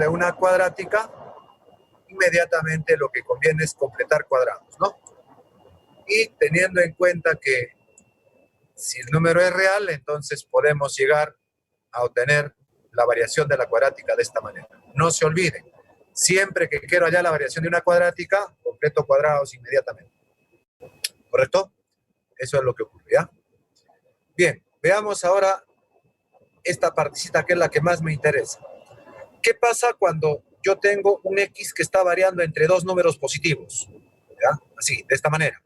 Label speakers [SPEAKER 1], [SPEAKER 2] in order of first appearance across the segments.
[SPEAKER 1] de una cuadrática, inmediatamente lo que conviene es completar cuadrados, ¿no? Y teniendo en cuenta que si el número es real, entonces podemos llegar a obtener la variación de la cuadrática de esta manera. No se olviden, siempre que quiero hallar la variación de una cuadrática, completo cuadrados inmediatamente. ¿Correcto? Eso es lo que ocurre, ¿ya? Bien, veamos ahora esta partecita que es la que más me interesa. ¿Qué pasa cuando yo tengo un x que está variando entre dos números positivos? ¿Ya? Así, de esta manera.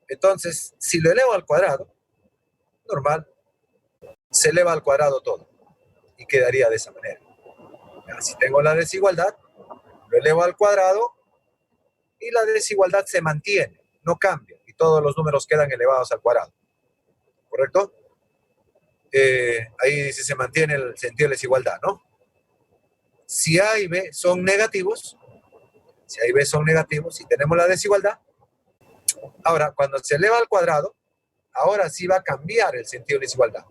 [SPEAKER 1] Entonces, si lo elevo al cuadrado, normal, se eleva al cuadrado todo y quedaría de esa manera. ¿Ya? Si tengo la desigualdad, lo elevo al cuadrado y la desigualdad se mantiene, no cambia y todos los números quedan elevados al cuadrado. ¿Correcto? Ahí dice se mantiene el sentido de desigualdad, ¿no? Si A y B son negativos, si tenemos la desigualdad, ahora cuando se eleva al cuadrado, ahora sí va a cambiar el sentido de desigualdad.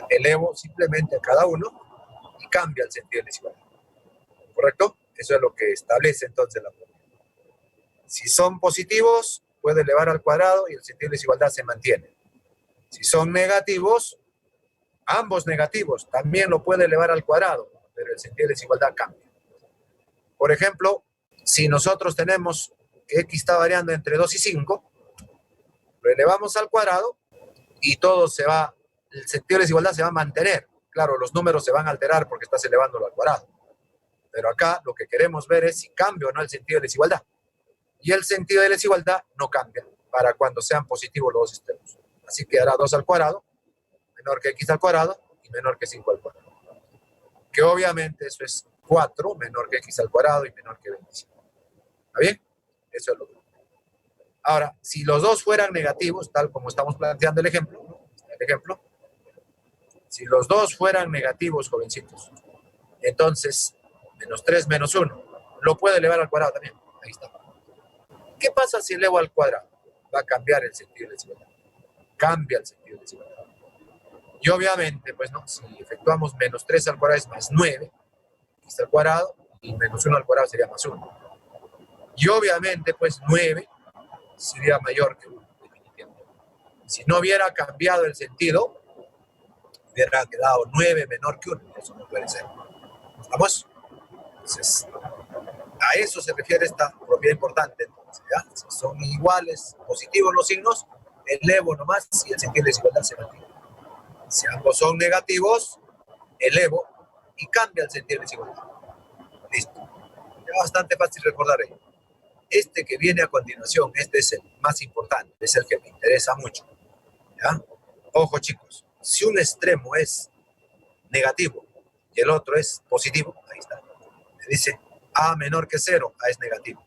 [SPEAKER 1] Elevo simplemente a cada uno y cambia el sentido de desigualdad. ¿Correcto? Eso es lo que establece entonces la fórmula. Si son positivos, puedo elevar al cuadrado y el sentido de desigualdad se mantiene. Si son negativos, ambos negativos, también lo puedo elevar al cuadrado, pero el sentido de desigualdad cambia. Por ejemplo, si nosotros tenemos que x está variando entre 2 y 5, lo elevamos al cuadrado y todo se va, el sentido de desigualdad se va a mantener. Claro, los números se van a alterar porque estás elevándolo al cuadrado. Pero acá lo que queremos ver es si cambia o no el sentido de desigualdad. Y el sentido de desigualdad no cambia para cuando sean positivos los dos extremos. Así que hará 2 al cuadrado, menor que x al cuadrado y menor que 5 al cuadrado. Que obviamente eso es 4 menor que x al cuadrado y menor que 25. ¿Está bien? Eso es lo que... Ahora, si los dos fueran negativos, tal como estamos planteando el ejemplo, ¿no? Si los dos fueran negativos, jovencitos, entonces, menos 3 menos 1, lo puedo elevar al cuadrado también. Ahí está. ¿Qué pasa si elevo al cuadrado? Va a cambiar el sentido de desigualdad. Cambia el sentido de desigualdad. Y obviamente, pues no, si efectuamos menos 3 al cuadrado es más 9, x al cuadrado, y menos 1 al cuadrado sería más 1. Y obviamente, pues 9 sería mayor que 1, definitivamente. Si no hubiera cambiado el sentido, hubiera quedado 9 menor que 1. Eso no puede ser. ¿Vamos? Entonces, a eso se refiere esta propiedad importante. Entonces, ¿ya? Si son iguales, positivos los signos, elevo nomás y el sentido de desigualdad se mantiene. Si ambos son negativos, elevo y cambia el sentido de desigualdad. Listo. Es bastante fácil recordar ello. Este que viene a continuación, este es el más importante, es el que me interesa mucho. ¿Ya? Ojo chicos, si un extremo es negativo y el otro es positivo, ahí está. Me dice A menor que 0, A es negativo.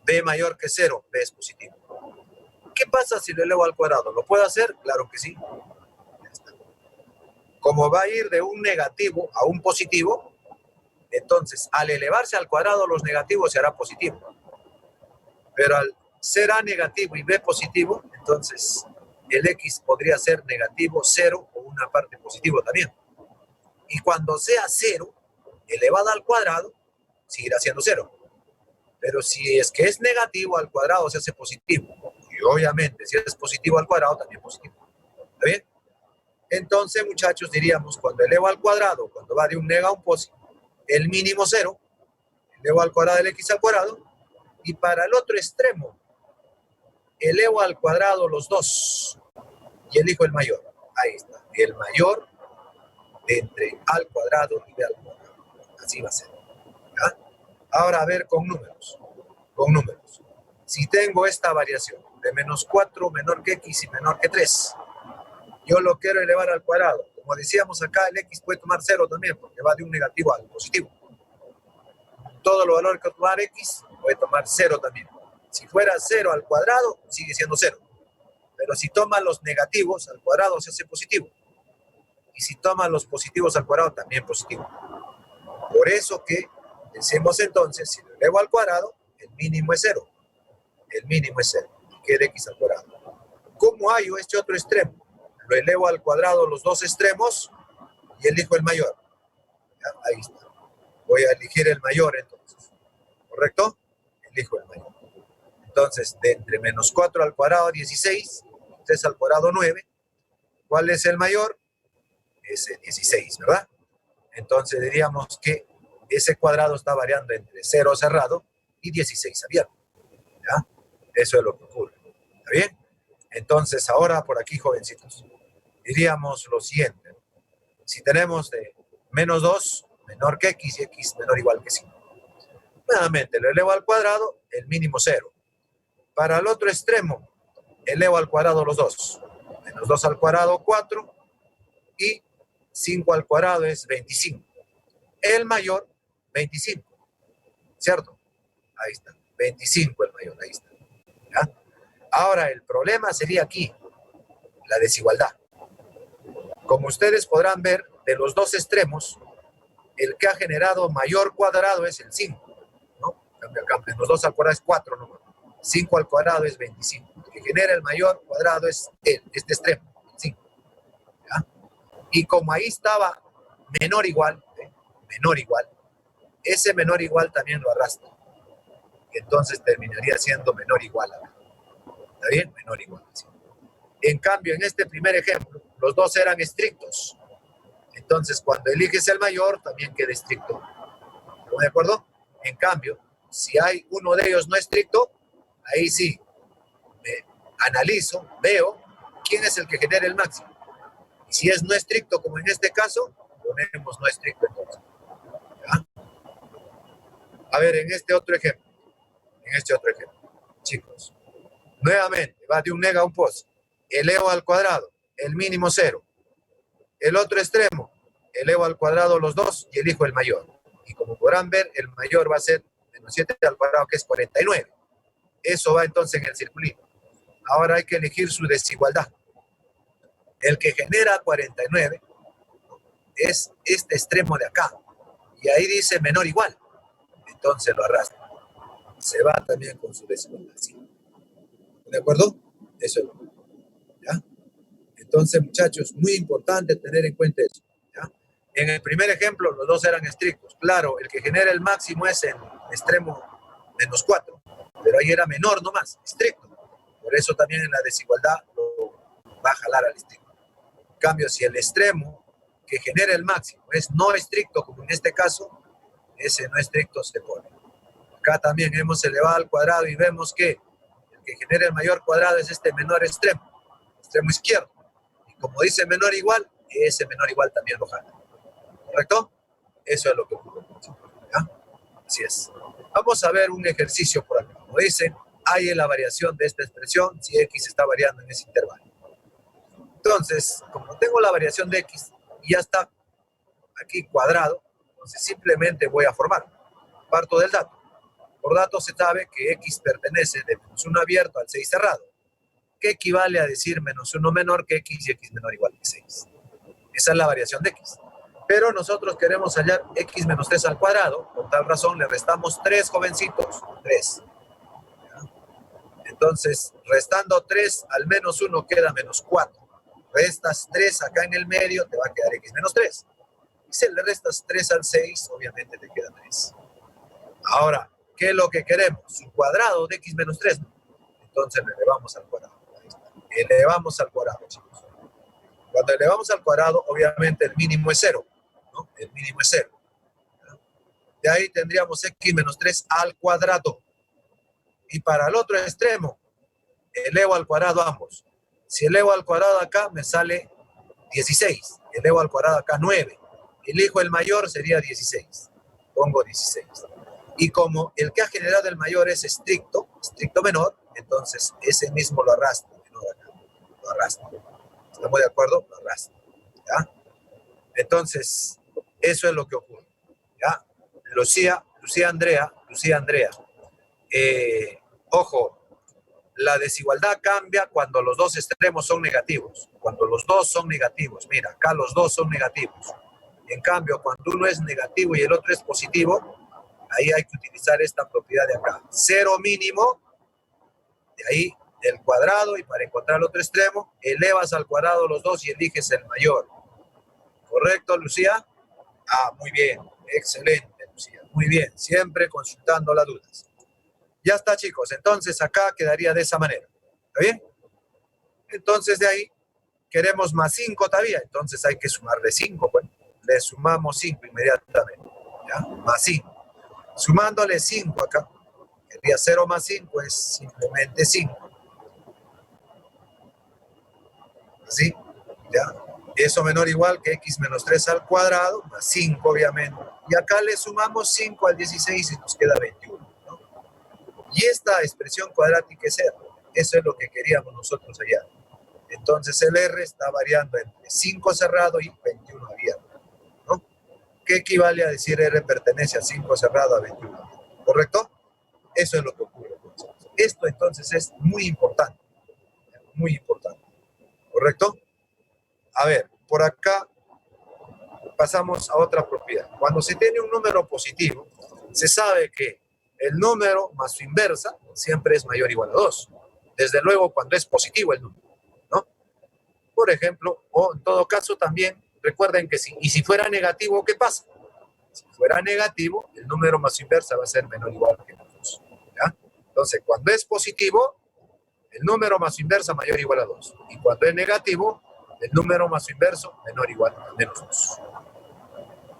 [SPEAKER 1] B mayor que 0, B es positivo. ¿Qué pasa si lo elevo al cuadrado? ¿Lo puedo hacer? Claro que sí. Ya está. Como va a ir de un negativo a un positivo, entonces al elevarse al cuadrado los negativos se hará positivo. Pero al ser A negativo y B positivo, entonces el X podría ser negativo 0 o una parte positivo también. Y cuando sea 0, elevada al cuadrado, seguirá siendo 0. Pero si es que es negativo al cuadrado, se hace positivo. Y obviamente, si es positivo al cuadrado, también positivo. ¿Está bien? Entonces, muchachos, diríamos, cuando elevo al cuadrado, cuando va de un nega a un posi, el mínimo 0, elevo al cuadrado del x al cuadrado, y para el otro extremo, elevo al cuadrado los dos, y elijo el mayor. Ahí está. El mayor de entre a al cuadrado y b al cuadrado. Así va a ser. ¿Ya? Ahora a ver con números. Con números. Si tengo esta variación de menos 4 menor que x y menor que 3, yo lo quiero elevar al cuadrado. Como decíamos acá, el x puede tomar 0 también, porque va de un negativo al positivo. Todos los valores que tomar x puede tomar 0 también. Si fuera 0 al cuadrado, sigue siendo 0. Pero si toma los negativos al cuadrado, se hace positivo. Y si toma los positivos al cuadrado, también positivo. Por eso que decimos entonces, si lo elevo al cuadrado, el mínimo es 0. El mínimo es 0. Y queda x al cuadrado. ¿Cómo hallo este otro extremo? Lo elevo al cuadrado los dos extremos y elijo el mayor. ¿Ya? Ahí está. Voy a elegir el mayor entonces. ¿Correcto? Elijo el mayor. Entonces, de entre menos 4 al cuadrado 16, 3 al cuadrado 9. ¿Cuál es el mayor? Ese 16, ¿verdad? Entonces diríamos que ese cuadrado está variando entre 0 cerrado y 16 abierto. ¿Ya? Eso es lo que ocurre. ¿Está bien? Entonces, ahora por aquí, jovencitos, diríamos lo siguiente. Si tenemos de menos 2 menor que x y x menor o igual que 5. Nuevamente, lo elevo al cuadrado, el mínimo 0. Para el otro extremo, elevo al cuadrado los dos. Menos 2 al cuadrado, 4. Y 5 al cuadrado es 25. El mayor, 25. ¿Cierto? Ahí está. 25 el mayor, ahí está. ¿Ya? Ahora, el problema sería aquí, la desigualdad. Como ustedes podrán ver, de los dos extremos, el que ha generado mayor cuadrado es el 5. ¿No? Menos 2 al cuadrado es 4, ¿no? 5 al cuadrado es 25. El que genera el mayor cuadrado es este extremo, 5. ¿Ya? Y como ahí estaba menor igual, ese menor igual también lo arrastra. Entonces terminaría siendo menor igual. ¿Está bien? Menor igual. ¿Sí? En cambio, en este primer ejemplo, los dos eran estrictos. Entonces, cuando eliges el mayor, también queda estricto. ¿Estamos de acuerdo? En cambio, si hay uno de ellos no estricto, ahí sí, me analizo, veo quién es el que genera el máximo. Y si es no estricto, como en este caso, ponemos no estricto entonces. ¿Ya? A ver, en este otro ejemplo, chicos, nuevamente, va de un nega a un pos. Elevo al cuadrado, el mínimo 0. El otro extremo, elevo al cuadrado los dos y elijo el mayor. Y como podrán ver, el mayor va a ser menos 7 al cuadrado, que es 49. Eso va entonces en el circulito. Ahora hay que elegir su desigualdad. El que genera 49 es este extremo de acá. Y ahí dice menor igual. Entonces lo arrastra. Se va también con su desigualdad. ¿Sí? ¿De acuerdo? Eso es lo que. ¿Ya? Entonces, muchachos, muy importante tener en cuenta eso. ¿Ya? En el primer ejemplo, los dos eran estrictos. Claro, el que genera el máximo es el extremo menos 4, pero ahí era menor nomás, estricto. Por eso también en la desigualdad lo va a jalar al estricto. En cambio, si el extremo que genera el máximo es no estricto, como en este caso, ese no estricto se pone. Acá también hemos elevado al cuadrado y vemos que el que genera el mayor cuadrado es este menor extremo izquierdo. Y como dice menor igual, ese menor igual también lo jala. ¿Correcto? Eso es lo que ocurre. ¿Ya? Así es. Vamos a ver un ejercicio por acá. Como dice, hay en la variación de esta expresión si x está variando en ese intervalo. Entonces, como tengo la variación de x y ya está aquí cuadrado, entonces simplemente voy a formar. Parto del dato. Por dato se sabe que x pertenece de menos 1 abierto al 6 cerrado, que equivale a decir menos 1 menor que x y x menor o igual que 6. Esa es la variación de x. Pero nosotros queremos hallar x menos 3 al cuadrado. Por tal razón le restamos 3, jovencitos. 3. Entonces, restando 3 al menos 1 queda menos 4. Restas 3 acá en el medio, te va a quedar x menos 3. Y si le restas 3 al 6, obviamente te queda 3. Ahora, ¿qué es lo que queremos? Su cuadrado de x menos 3. Entonces le elevamos al cuadrado. Elevamos al cuadrado, chicos. Cuando elevamos al cuadrado, obviamente el mínimo es 0. ¿No? El mínimo es 0. De ahí tendríamos x menos 3 al cuadrado. Y para el otro extremo, elevo al cuadrado ambos. Si elevo al cuadrado acá, me sale 16. Elevo al cuadrado acá 9. Elijo el mayor, sería 16. Pongo 16. Y como el que ha generado el mayor es estricto menor, entonces ese mismo lo arrastra. Menor acá. Lo arrastra. ¿Estamos de acuerdo? Lo arrastra. ¿Ya? Entonces, eso es lo que ocurre. ¿Ya? Lucía Andrea. Ojo, la desigualdad cambia cuando los dos extremos son negativos. Cuando los dos son negativos. Mira, acá los dos son negativos. En cambio, cuando uno es negativo y el otro es positivo, ahí hay que utilizar esta propiedad de acá. 0 mínimo, de ahí el cuadrado, y para encontrar el otro extremo, elevas al cuadrado los dos y eliges el mayor. ¿Correcto, Lucía? Ah, muy bien. Excelente, Lucía. Muy bien, siempre consultando las dudas. Ya está, chicos. Entonces acá quedaría de esa manera. ¿Está bien? Entonces de ahí queremos más 5 todavía. Entonces hay que sumarle 5. Pues. Le sumamos 5 inmediatamente. ¿Ya? Más 5. Sumándole 5 acá. Sería 0 más 5 es simplemente 5. ¿Así? ¿Ya? Eso menor o igual que x menos 3 al cuadrado, más 5 obviamente. Y acá le sumamos 5 al 16 y nos queda 21. ¿No? Y esta expresión cuadrática es R. Eso es lo que queríamos nosotros allá. Entonces el R está variando entre 5 cerrado y 21 abierto. ¿No? ¿Qué equivale a decir R pertenece a 5 cerrado a 21 abierto? ¿Correcto? Eso es lo que ocurre. Esto entonces es muy importante. Muy importante. ¿Correcto? A ver, por acá pasamos a otra propiedad. Cuando se tiene un número positivo, se sabe que el número más su inversa siempre es mayor o igual a 2. Desde luego cuando es positivo el número, ¿no? Por ejemplo, o en todo caso también, recuerden que si fuera negativo, ¿qué pasa? Si fuera negativo, el número más su inversa va a ser menor o igual que 2. ¿Ya? Entonces, cuando es positivo, el número más su inversa mayor o igual a 2. Y cuando es negativo, el número más su inverso menor o igual a menos 2.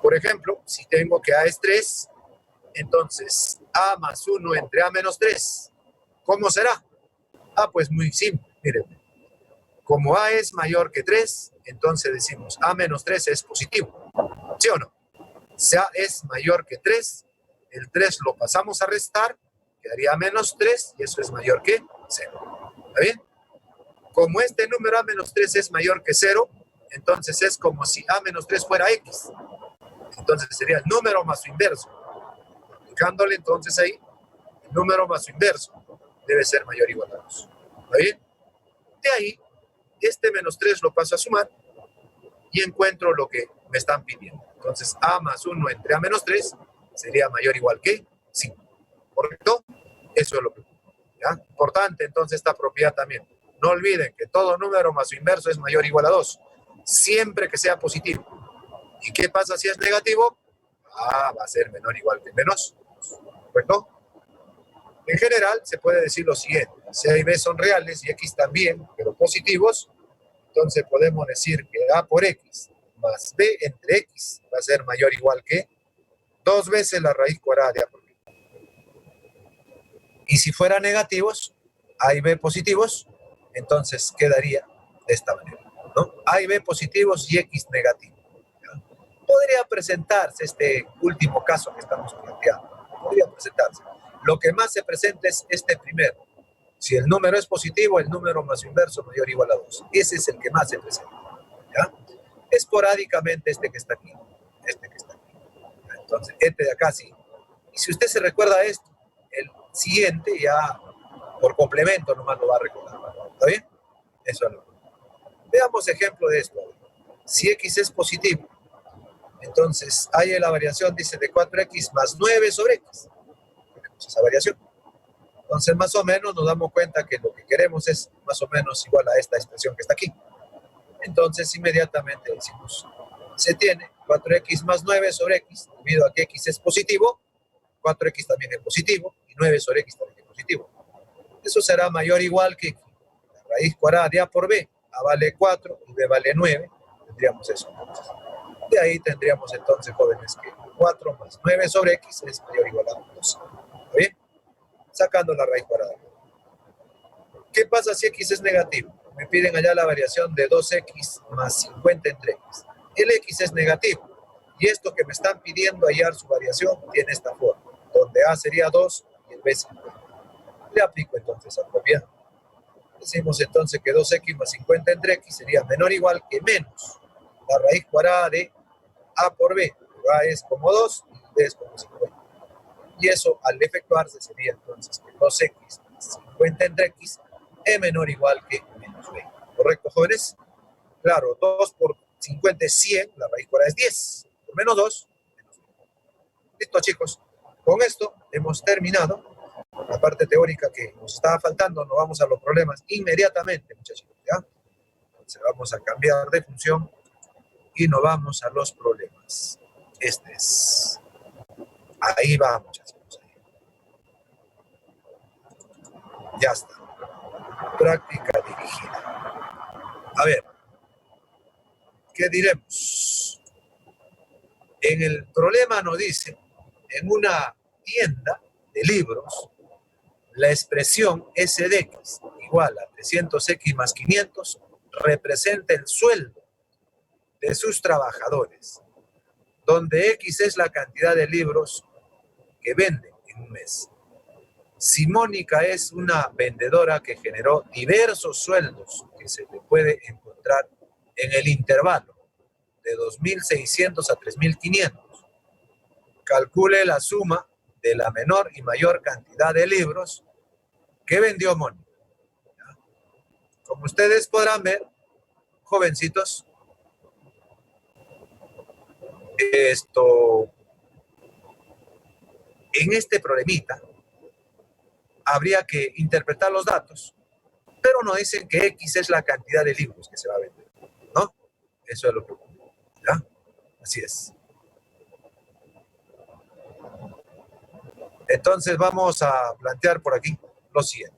[SPEAKER 1] Por ejemplo, si tengo que A es 3, entonces A más 1 entre A menos 3, ¿cómo será? Ah, pues muy simple, miren. Como A es mayor que 3, entonces decimos A menos 3 es positivo. ¿Sí o no? Si A es mayor que 3, el 3 lo pasamos a restar, quedaría menos 3 y eso es mayor que 0. ¿Está bien? Como este número A menos 3 es mayor que 0, entonces es como si A menos 3 fuera X. Entonces sería el número más su inverso. Aplicándole entonces ahí, el número más su inverso debe ser mayor o igual a 2. ¿Está bien? De ahí, este menos 3 lo paso a sumar y encuentro lo que me están pidiendo. Entonces, A más 1 entre A menos 3 sería mayor o igual que 5. ¿Correcto? Eso es lo que... ¿Ya? Importante entonces esta propiedad también. No olviden que todo número más su inverso es mayor o igual a 2. Siempre que sea positivo. ¿Y qué pasa si es negativo? Ah, va a ser menor o igual que menos. ¿Correcto? En general, se puede decir lo siguiente. Si A y B son reales y X también, pero positivos, entonces podemos decir que A por X más B entre X va a ser mayor o igual que 2 veces la raíz cuadrada de A por B. Y si fueran negativos, A y B positivos, entonces quedaría de esta manera, ¿no? A y B positivos y X negativo. ¿Ya? Podría presentarse este último caso que estamos planteando. Podría presentarse. Lo que más se presenta es este primero. Si el número es positivo, el número más su inverso mayor o igual a 2. Ese es el que más se presenta. ¿Ya? Esporádicamente este que está aquí. Este que está aquí. ¿Ya? Entonces, este de acá sí. Y si usted se recuerda esto, el siguiente ya por complemento nomás lo va a recordar. ¿Está bien? Eso es lo que... Veamos ejemplo de esto. Si X es positivo, entonces hay la variación, dice, de 4X más 9 sobre X. Tenemos esa variación. Entonces, más o menos nos damos cuenta que lo que queremos es más o menos igual a esta expresión que está aquí. Entonces, inmediatamente decimos, se tiene 4X más 9 sobre X, debido a que X es positivo, 4X también es positivo, y 9 sobre X también es positivo. Eso será mayor o igual que la raíz cuadrada de A por B. A vale 4 y B vale 9. Tendríamos eso. Entonces. De ahí tendríamos entonces, jóvenes, que 4 más 9 sobre X es mayor o igual a 2. ¿Está bien? Sacando la raíz cuadrada. ¿Qué pasa si X es negativo? Me piden allá la variación de 2X más 50 entre X. El X es negativo. Y esto que me están pidiendo hallar su variación tiene esta forma, donde A sería 2 y el B 50. Le aplico entonces esa propiedad. Decimos entonces que 2X más 50 entre X sería menor o igual que menos la raíz cuadrada de A por B. A es como 2 y B es como 50. Y eso al efectuarse sería entonces que 2X más 50 entre X es menor o igual que menos B. ¿Correcto, jóvenes? Claro, 2 por 50 es 100, la raíz cuadrada es 10. Por menos 2, menos 1. Listo, chicos. Con esto hemos terminado la parte teórica que nos estaba faltando. Nos vamos a los problemas inmediatamente, muchachos. ¿Ya? Entonces vamos a cambiar de función y nos vamos a los problemas. Este es. Ahí va, muchachos. Ya está. Práctica dirigida. A ver, ¿qué diremos? En el problema nos dice, en una tienda de libros, la expresión S de X igual a 300X más 500 representa el sueldo de sus trabajadores, donde X es la cantidad de libros que venden en un mes. Si Mónica es una vendedora que generó diversos sueldos que se le puede encontrar en el intervalo de 2.600 a 3.500, calcule la suma de la menor y mayor cantidad de libros que vendió Mónica. Como ustedes podrán ver, jovencitos, en este problemita habría que interpretar los datos, pero no dicen que X es la cantidad de libros que se va a vender, ¿no? Eso es lo que ocurre, ¿ya? Así es. Entonces vamos a plantear por aquí lo siguiente.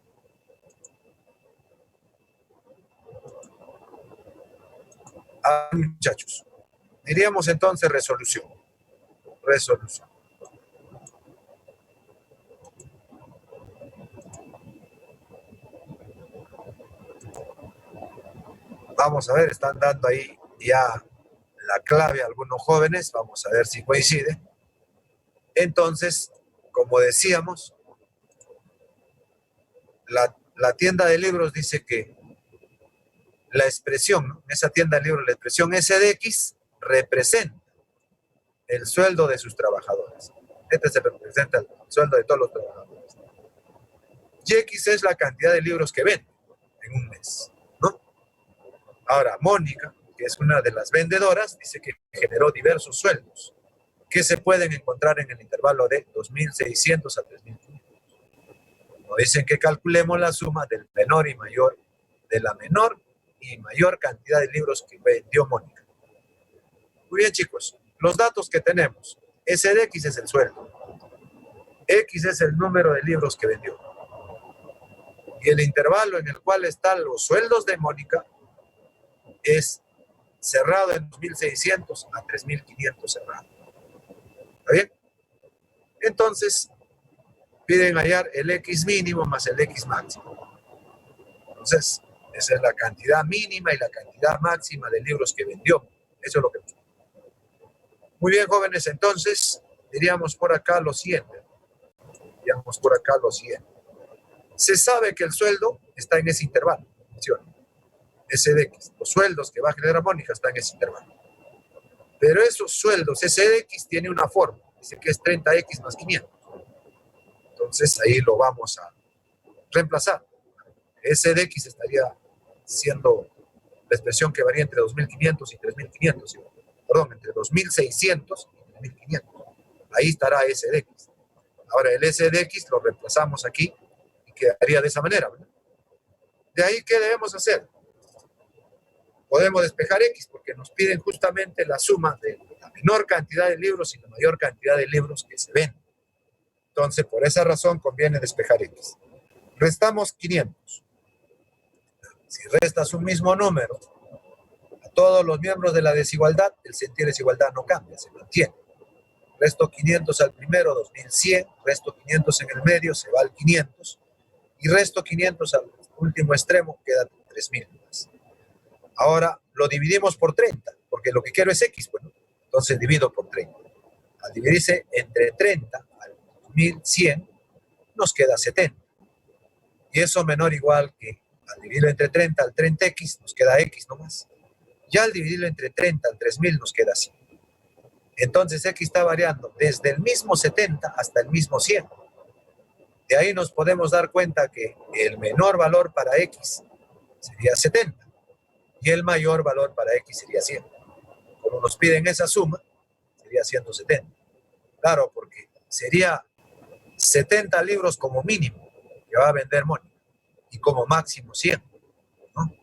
[SPEAKER 1] Muchachos, diríamos entonces resolución. Resolución. Vamos a ver, están dando ahí ya la clave a algunos jóvenes, vamos a ver si coincide. Entonces, como decíamos, la tienda de libros dice que la expresión, ¿no? En esa tienda de libros, la expresión S de X representa el sueldo de sus trabajadores. Este se representa el sueldo de todos los trabajadores. Y X es la cantidad de libros que venden en un mes, ¿no? Ahora, Mónica, que es una de las vendedoras, dice que generó diversos sueldos que se pueden encontrar en el intervalo de 2.600 a 3.500. Nos dicen que calculemos la suma del menor y mayor, de la menor y mayor cantidad de libros que vendió Mónica. Muy bien, chicos, los datos que tenemos. S de X es el sueldo. X es el número de libros que vendió. Y el intervalo en el cual están los sueldos de Mónica es cerrado en 2.600 a 3.500 cerrado. ¿Está bien? Entonces, piden hallar el X mínimo más el X máximo. Entonces, esa es la cantidad mínima y la cantidad máxima de libros que vendió. Eso es lo que... Muy bien, jóvenes, entonces, diríamos por acá lo siguiente. Se sabe que el sueldo está en ese intervalo. S de X. Los sueldos que va a generar Mónica están en ese intervalo. Pero esos sueldos, S de X tiene una forma. Dice que es 30X más 500. Entonces, ahí lo vamos a reemplazar. S de X estaría siendo la expresión que varía entre 2.500 y 3.500. Perdón, entre 2.600 y 3.500. Ahí estará S de X. Ahora el S de X lo reemplazamos aquí y quedaría de esa manera, ¿verdad? De ahí, ¿qué debemos hacer? Podemos despejar X porque nos piden justamente la suma de la menor cantidad de libros y la mayor cantidad de libros que se venden. Entonces, por esa razón conviene despejar X. Restamos 500. Si restas un mismo número a todos los miembros de la desigualdad, el sentido de desigualdad no cambia, se mantiene. Resto 500 al primero, 2100, resto 500 en el medio, se va al 500, y resto 500 al último extremo, queda 3000 más. Ahora lo dividimos por 30, porque lo que quiero es X, bueno, entonces divido por 30. Al dividirse entre 30 al 2100, nos queda 70. Y eso menor o igual que al dividirlo entre 30 al 30X, nos queda X nomás. Ya al dividirlo entre 30 al 3000, nos queda 100. Entonces X está variando desde el mismo 70 hasta el mismo 100. De ahí nos podemos dar cuenta que el menor valor para X sería 70 y el mayor valor para X sería 100. Como nos piden esa suma, sería 170. Claro, porque sería 70 libros como mínimo que va a vender Mónica y como máximo 100, ¿no?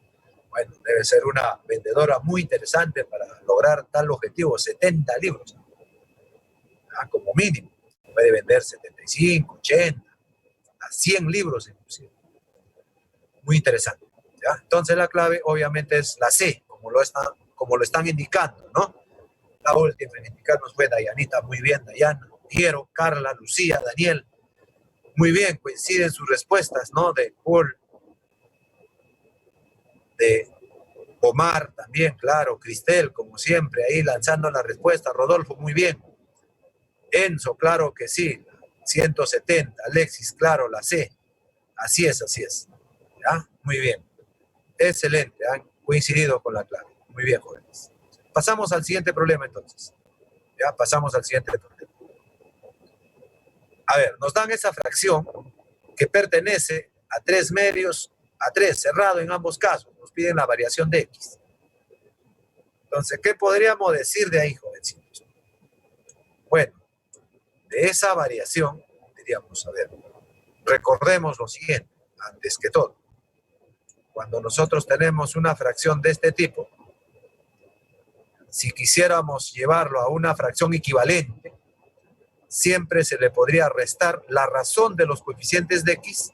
[SPEAKER 1] Bueno, debe ser una vendedora muy interesante para lograr tal objetivo, 70 libros, como mínimo. puede vender 75, 80, a 100 libros inclusive. Muy interesante. ¿Ya? Entonces la clave obviamente es la C, como lo están indicando, ¿no? La última en indicarnos fue Dayanita. Muy bien, Dayana. Piero, Carla, Lucía, Daniel. Muy bien, coinciden sus respuestas, ¿no? De Paul, de Omar también, claro. Cristel, como siempre, ahí lanzando la respuesta. Rodolfo, muy bien. Enzo, claro que sí. 170. Alexis, claro, la C. Así es, así es. ¿Ya? Muy bien. Excelente, han coincidido con la clave. Muy bien, jóvenes. Pasamos al siguiente problema entonces. Ya pasamos al siguiente problema. A ver, nos dan esa fracción que pertenece a 3 medios, a 3, cerrado en ambos casos. Nos piden la variación de X. Entonces, ¿qué podríamos decir de ahí, jovencitos? Bueno, de esa variación, diríamos, a ver, recordemos lo siguiente, antes que todo. Cuando nosotros tenemos una fracción de este tipo, si quisiéramos llevarlo a una fracción equivalente, siempre se le podría restar la razón de los coeficientes de X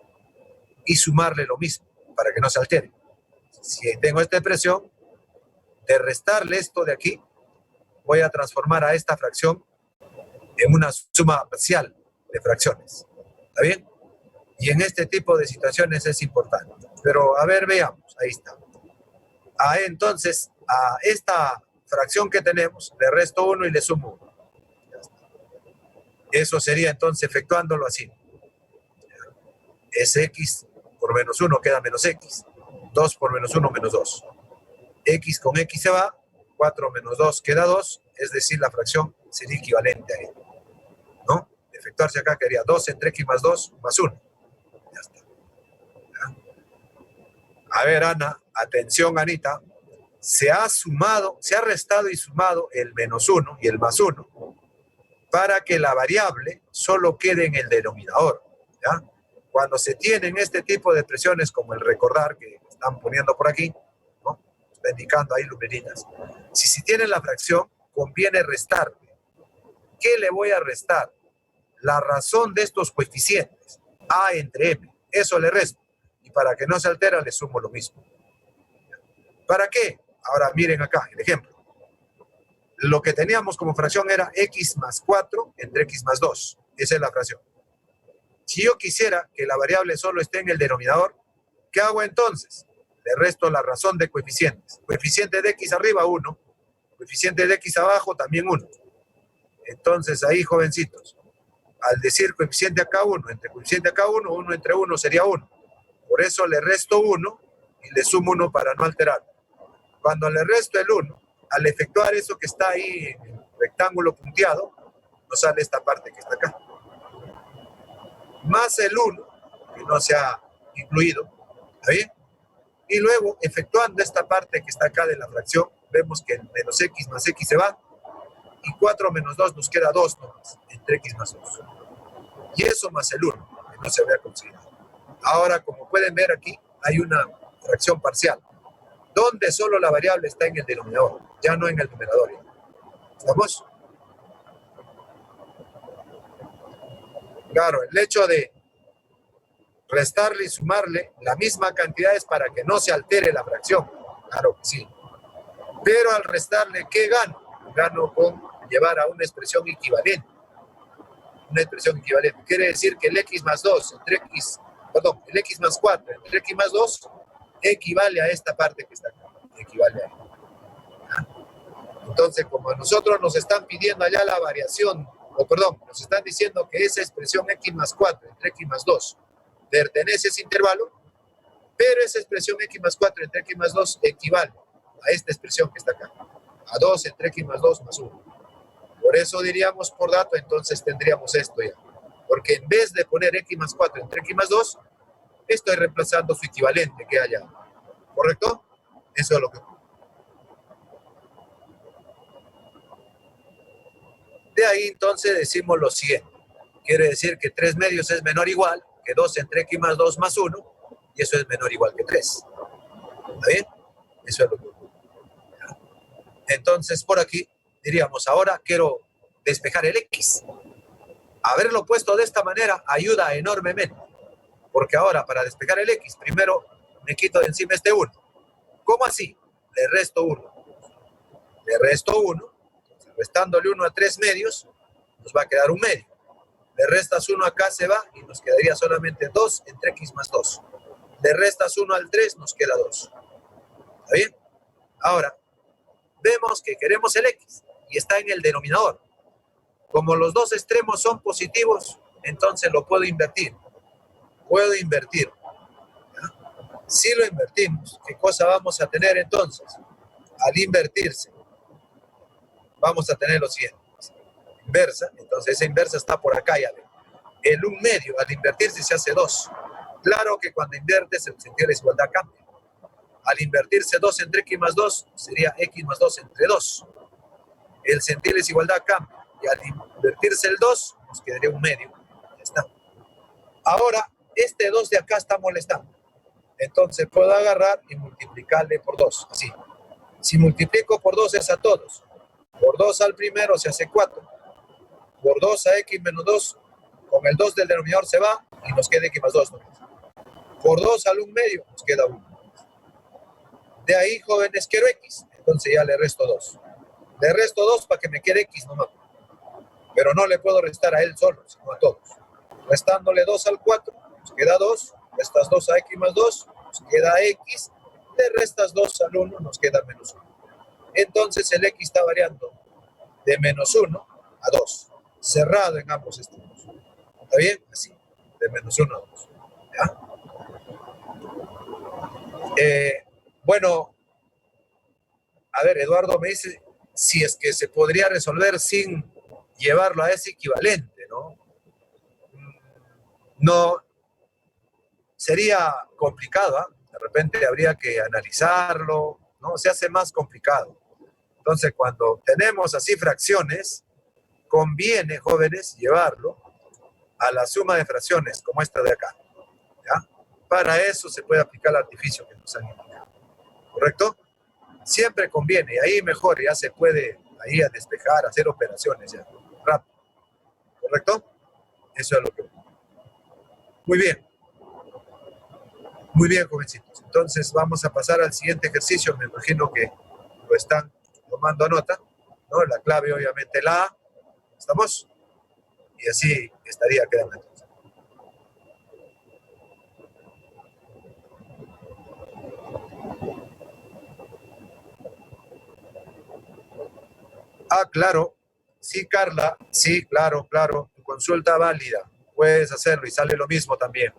[SPEAKER 1] y sumarle lo mismo, para que no se altere. Si tengo esta expresión, de restarle esto de aquí, voy a transformar a esta fracción en una suma parcial de fracciones. ¿Está bien? Y en este tipo de situaciones es importante. Pero a ver, veamos, ahí está. Entonces, a esta fracción que tenemos, le resto 1 y le sumo 1. Eso sería entonces efectuándolo así. Es X por menos 1 queda menos X. 2 por menos 1 menos 2. X con X se va. 4 menos 2 queda 2. Es decir, la fracción sería equivalente a él. ¿No? Efectuarse acá quedaría 2 entre X más 2 más 1. Ya está. ¿Ya? A ver, Ana, atención, Anita. Se ha restado y sumado el menos 1 y el más 1 para que la variable solo quede en el denominador. ¿Ya? Cuando se tienen este tipo de expresiones como el recordar, que están poniendo por aquí, ¿no? Está indicando ahí luminitas. Si tienen la fracción, conviene restarle. ¿Qué le voy a restar? La razón de estos coeficientes, A entre M. Eso le resto. Y para que no se altera, le sumo lo mismo. ¿Para qué? Ahora miren acá el ejemplo. Lo que teníamos como fracción era X más 4 entre X más 2. Esa es la fracción. Si yo quisiera que la variable solo esté en el denominador, ¿qué hago entonces? Le resto la razón de coeficientes. Coeficiente de X arriba, 1. Coeficiente de X abajo, también 1. Entonces ahí, jovencitos, al decir coeficiente acá 1, entre coeficiente acá 1, 1 entre 1 sería 1. Por eso le resto 1 y le sumo 1 para no alterar. Cuando le resto el 1, al efectuar eso que está ahí en el rectángulo punteado, nos sale esta parte que está acá. Más el 1, que no se ha incluido, ¿está bien? Y luego, efectuando esta parte que está acá de la fracción, vemos que el menos X más X se va, y 4 menos 2 nos queda 2 nomás, entre X más 2. Y eso más el 1, que no se había considerado. Ahora, como pueden ver aquí, hay una fracción parcial, donde solo la variable está en el denominador, ya no en el numerador. ¿Estamos? Claro, el hecho de restarle y sumarle la misma cantidad es para que no se altere la fracción. Claro que sí. Pero al restarle, ¿qué gano? Gano con llevar a una expresión equivalente. Una expresión equivalente. Quiere decir que el X más 2 entre X, perdón, el X más 4 entre X más 2 equivale a esta parte que está acá. Equivale a ella. Entonces, como a nosotros nos están pidiendo allá la variación, o perdón, nos están diciendo que esa expresión X más 4 entre X más 2 pertenece a ese intervalo, pero esa expresión X más 4 entre X más 2 equivale a esta expresión que está acá, a 2 entre X más 2 más 1. Por eso diríamos por dato, entonces tendríamos esto ya. Porque en vez de poner X más 4 entre X más 2, estoy reemplazando su equivalente que haya. ¿Correcto? Eso es lo que... De ahí entonces decimos lo siguiente. Quiere decir que 3 medios es menor o igual que 2 entre X más 2 más 1, y eso es menor o igual que 3. ¿Está bien? Eso es lo que ocurre. Entonces, por aquí diríamos, ahora quiero despejar el X. Haberlo puesto de esta manera ayuda enormemente, porque ahora para despejar el x, primero me quito de encima este 1. ¿Cómo así? Le resto 1. Le resto 1, restándole 1 a 3 medios, nos va a quedar un medio. Le restas 1 acá, se va, y nos quedaría solamente 2 entre x más 2. Le restas 1 al 3, nos queda 2. ¿Está bien? Ahora, vemos que queremos el x, y está en el denominador. Como los dos extremos son positivos, entonces lo puedo invertir. Puedo invertir. ¿Ya? Si lo invertimos, ¿qué cosa vamos a tener entonces? Al invertirse, vamos a tener lo siguiente. Inversa, entonces esa inversa está por acá, ya ven. El 1 medio al invertirse se hace 2. Claro que cuando inviertes el sentido de la desigualdad cambia. Al invertirse 2 entre x más 2 sería x más 2 entre 2. El sentido de la desigualdad cambia. Y al invertirse el 2 nos quedaría un medio. Ya está. Ahora, este 2 de acá está molestando. Entonces puedo agarrar y multiplicarle por 2. Así. Si multiplico por 2 es a todos. Por 2 al primero se hace 4. Por 2 a x menos 2, con el 2 del denominador se va y nos queda x más 2. Por 2 al 1 medio nos queda 1. De ahí, jóvenes, quiero x. Entonces ya le resto 2. Le resto 2 para que me quede x nomás. Pero no le puedo restar a él solo, sino a todos. Restándole 2 al 4, nos queda 2. Restas 2 a x más 2, nos queda x. Le restas 2 al 1, nos queda menos 1. Entonces el x está variando de menos 1 a 2. Cerrado en ambos extremos. ¿Está bien? Así, de menos 1 a 2. ¿Ya? Bueno, a ver, Eduardo me dice si es que se podría resolver sin llevarlo a ese equivalente, ¿no? No, sería complicado, ¿eh? De repente habría que analizarlo, ¿no? Se hace más complicado. Entonces, cuando tenemos así fracciones, conviene, jóvenes, llevarlo a la suma de fracciones, como esta de acá, ¿ya? Para eso se puede aplicar el artificio que nos han indicado, ¿correcto? Siempre conviene, y ahí mejor, ya se puede ahí a despejar, hacer operaciones ya, rápido, ¿correcto? Eso es lo que... Muy bien, jovencitos. Entonces vamos a pasar al siguiente ejercicio, me imagino que lo están tomando nota, ¿no? La clave obviamente la A, ¿estamos? Y así estaría quedando entonces. Ah, claro. Sí, Carla. Sí, claro, claro. Tu consulta válida. Puedes hacerlo y sale lo mismo también.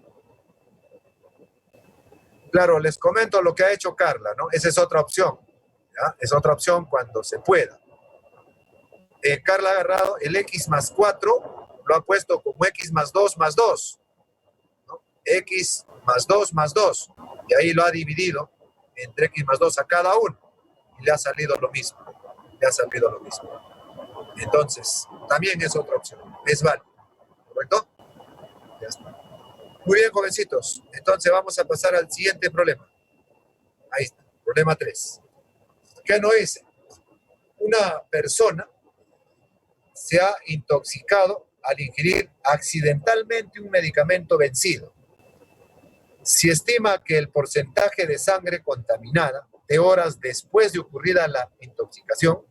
[SPEAKER 1] Claro, les comento lo que ha hecho Carla, ¿no? Esa es otra opción. ¿Ya? Es otra opción cuando se pueda. Carla ha agarrado el x más 4, lo ha puesto como x más 2 más 2. ¿No? X más 2 más 2. Y ahí lo ha dividido entre x más 2 a cada uno. Y le ha salido lo mismo. Le ha salido lo mismo. Entonces, también es otra opción. Es válido. ¿Correcto? Ya está. Muy bien, jovencitos. Entonces vamos a pasar al siguiente problema. Ahí está. Problema 3. ¿Qué nos dice? Una persona se ha intoxicado al ingerir accidentalmente un medicamento vencido. Si estima que el porcentaje de sangre contaminada de horas después de ocurrida la intoxicación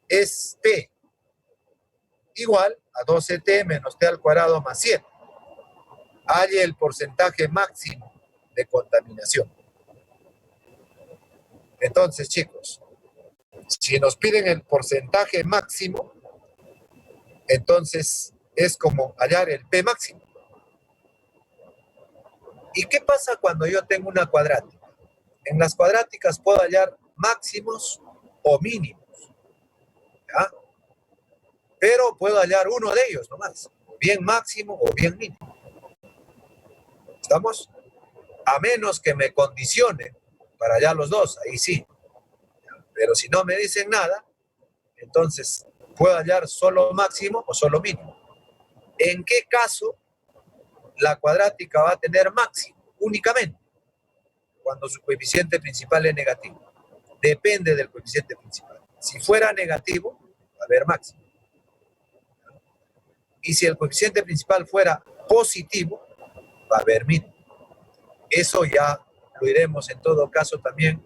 [SPEAKER 1] es T igual a 12T menos T al cuadrado más 7. Halle el porcentaje máximo de contaminación. Entonces, chicos, si nos piden el porcentaje máximo, entonces es como hallar el P máximo. ¿Y qué pasa cuando yo tengo una cuadrática? En las cuadráticas puedo hallar máximos o mínimos, ¿ya? Pero puedo hallar uno de ellos nomás, bien máximo o bien mínimo. ¿Estamos? A menos que me condicione para hallar los dos, ahí sí. Pero si no me dicen nada, entonces puedo hallar solo máximo o solo mínimo. ¿En qué caso la cuadrática va a tener máximo? Únicamente cuando su coeficiente principal es negativo. Depende del coeficiente principal. Si fuera negativo, va a haber máximo. Y si el coeficiente principal fuera positivo, va a haber mínimo. Eso ya lo iremos en todo caso también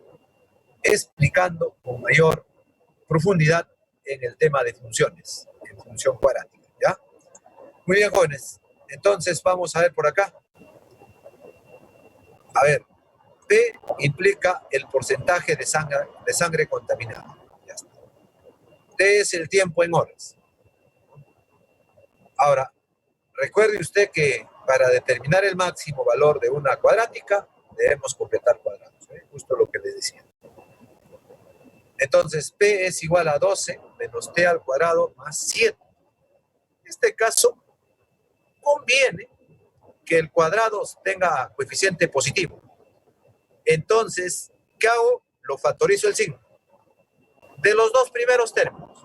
[SPEAKER 1] explicando con mayor profundidad en el tema de funciones, en función cuadrática, ¿ya? Muy bien, jóvenes. Entonces vamos a ver por acá. A ver, P implica el porcentaje de sangre contaminada. Ya está. T es el tiempo en horas. Ahora, recuerde usted que para determinar el máximo valor de una cuadrática, debemos completar cuadrados, ¿eh? Justo lo que les decía. Entonces, P es igual a 12 menos T al cuadrado más 7. En este caso, conviene que el cuadrado tenga coeficiente positivo. Entonces, ¿qué hago? Lo factorizo el signo. De los dos primeros términos,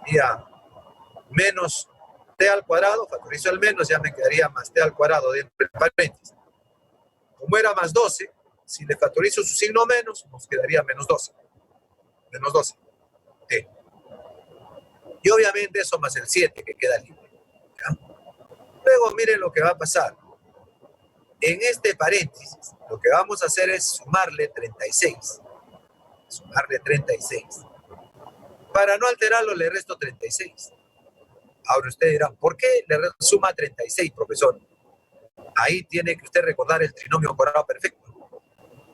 [SPEAKER 1] sería menos T al cuadrado, factorizo el menos, ya me quedaría más T al cuadrado dentro del paréntesis. Como era más 12, si le factorizo su signo menos, nos quedaría menos 12. Menos 12. T. Y obviamente eso más el 7 que queda libre. ¿Ya? Luego miren lo que va a pasar. En este paréntesis, lo que vamos a hacer es sumarle 36. Sumarle 36. Para no alterarlo, le resto 36. Ahora usted dirá, ¿por qué le suma 36, profesor? Ahí tiene que usted recordar el trinomio cuadrado perfecto.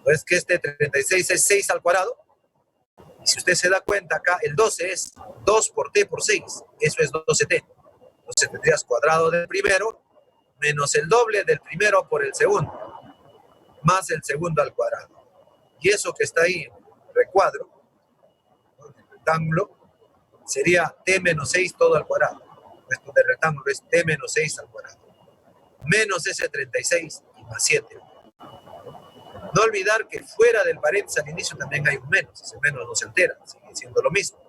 [SPEAKER 1] ¿No es que este 36 es 6 al cuadrado? Y si usted se da cuenta acá, el 12 es 2 por t por 6. Eso es 12t. Entonces tendrías cuadrado del primero menos el doble del primero por el segundo, más el segundo al cuadrado. Y eso que está ahí, recuadro, el rectángulo, sería t menos 6 todo al cuadrado. Esto del rectángulo es t menos 6 al cuadrado. Menos ese 36 y más 7. No olvidar que fuera del paréntesis al inicio también hay un menos. Ese menos no se altera, sigue siendo lo mismo.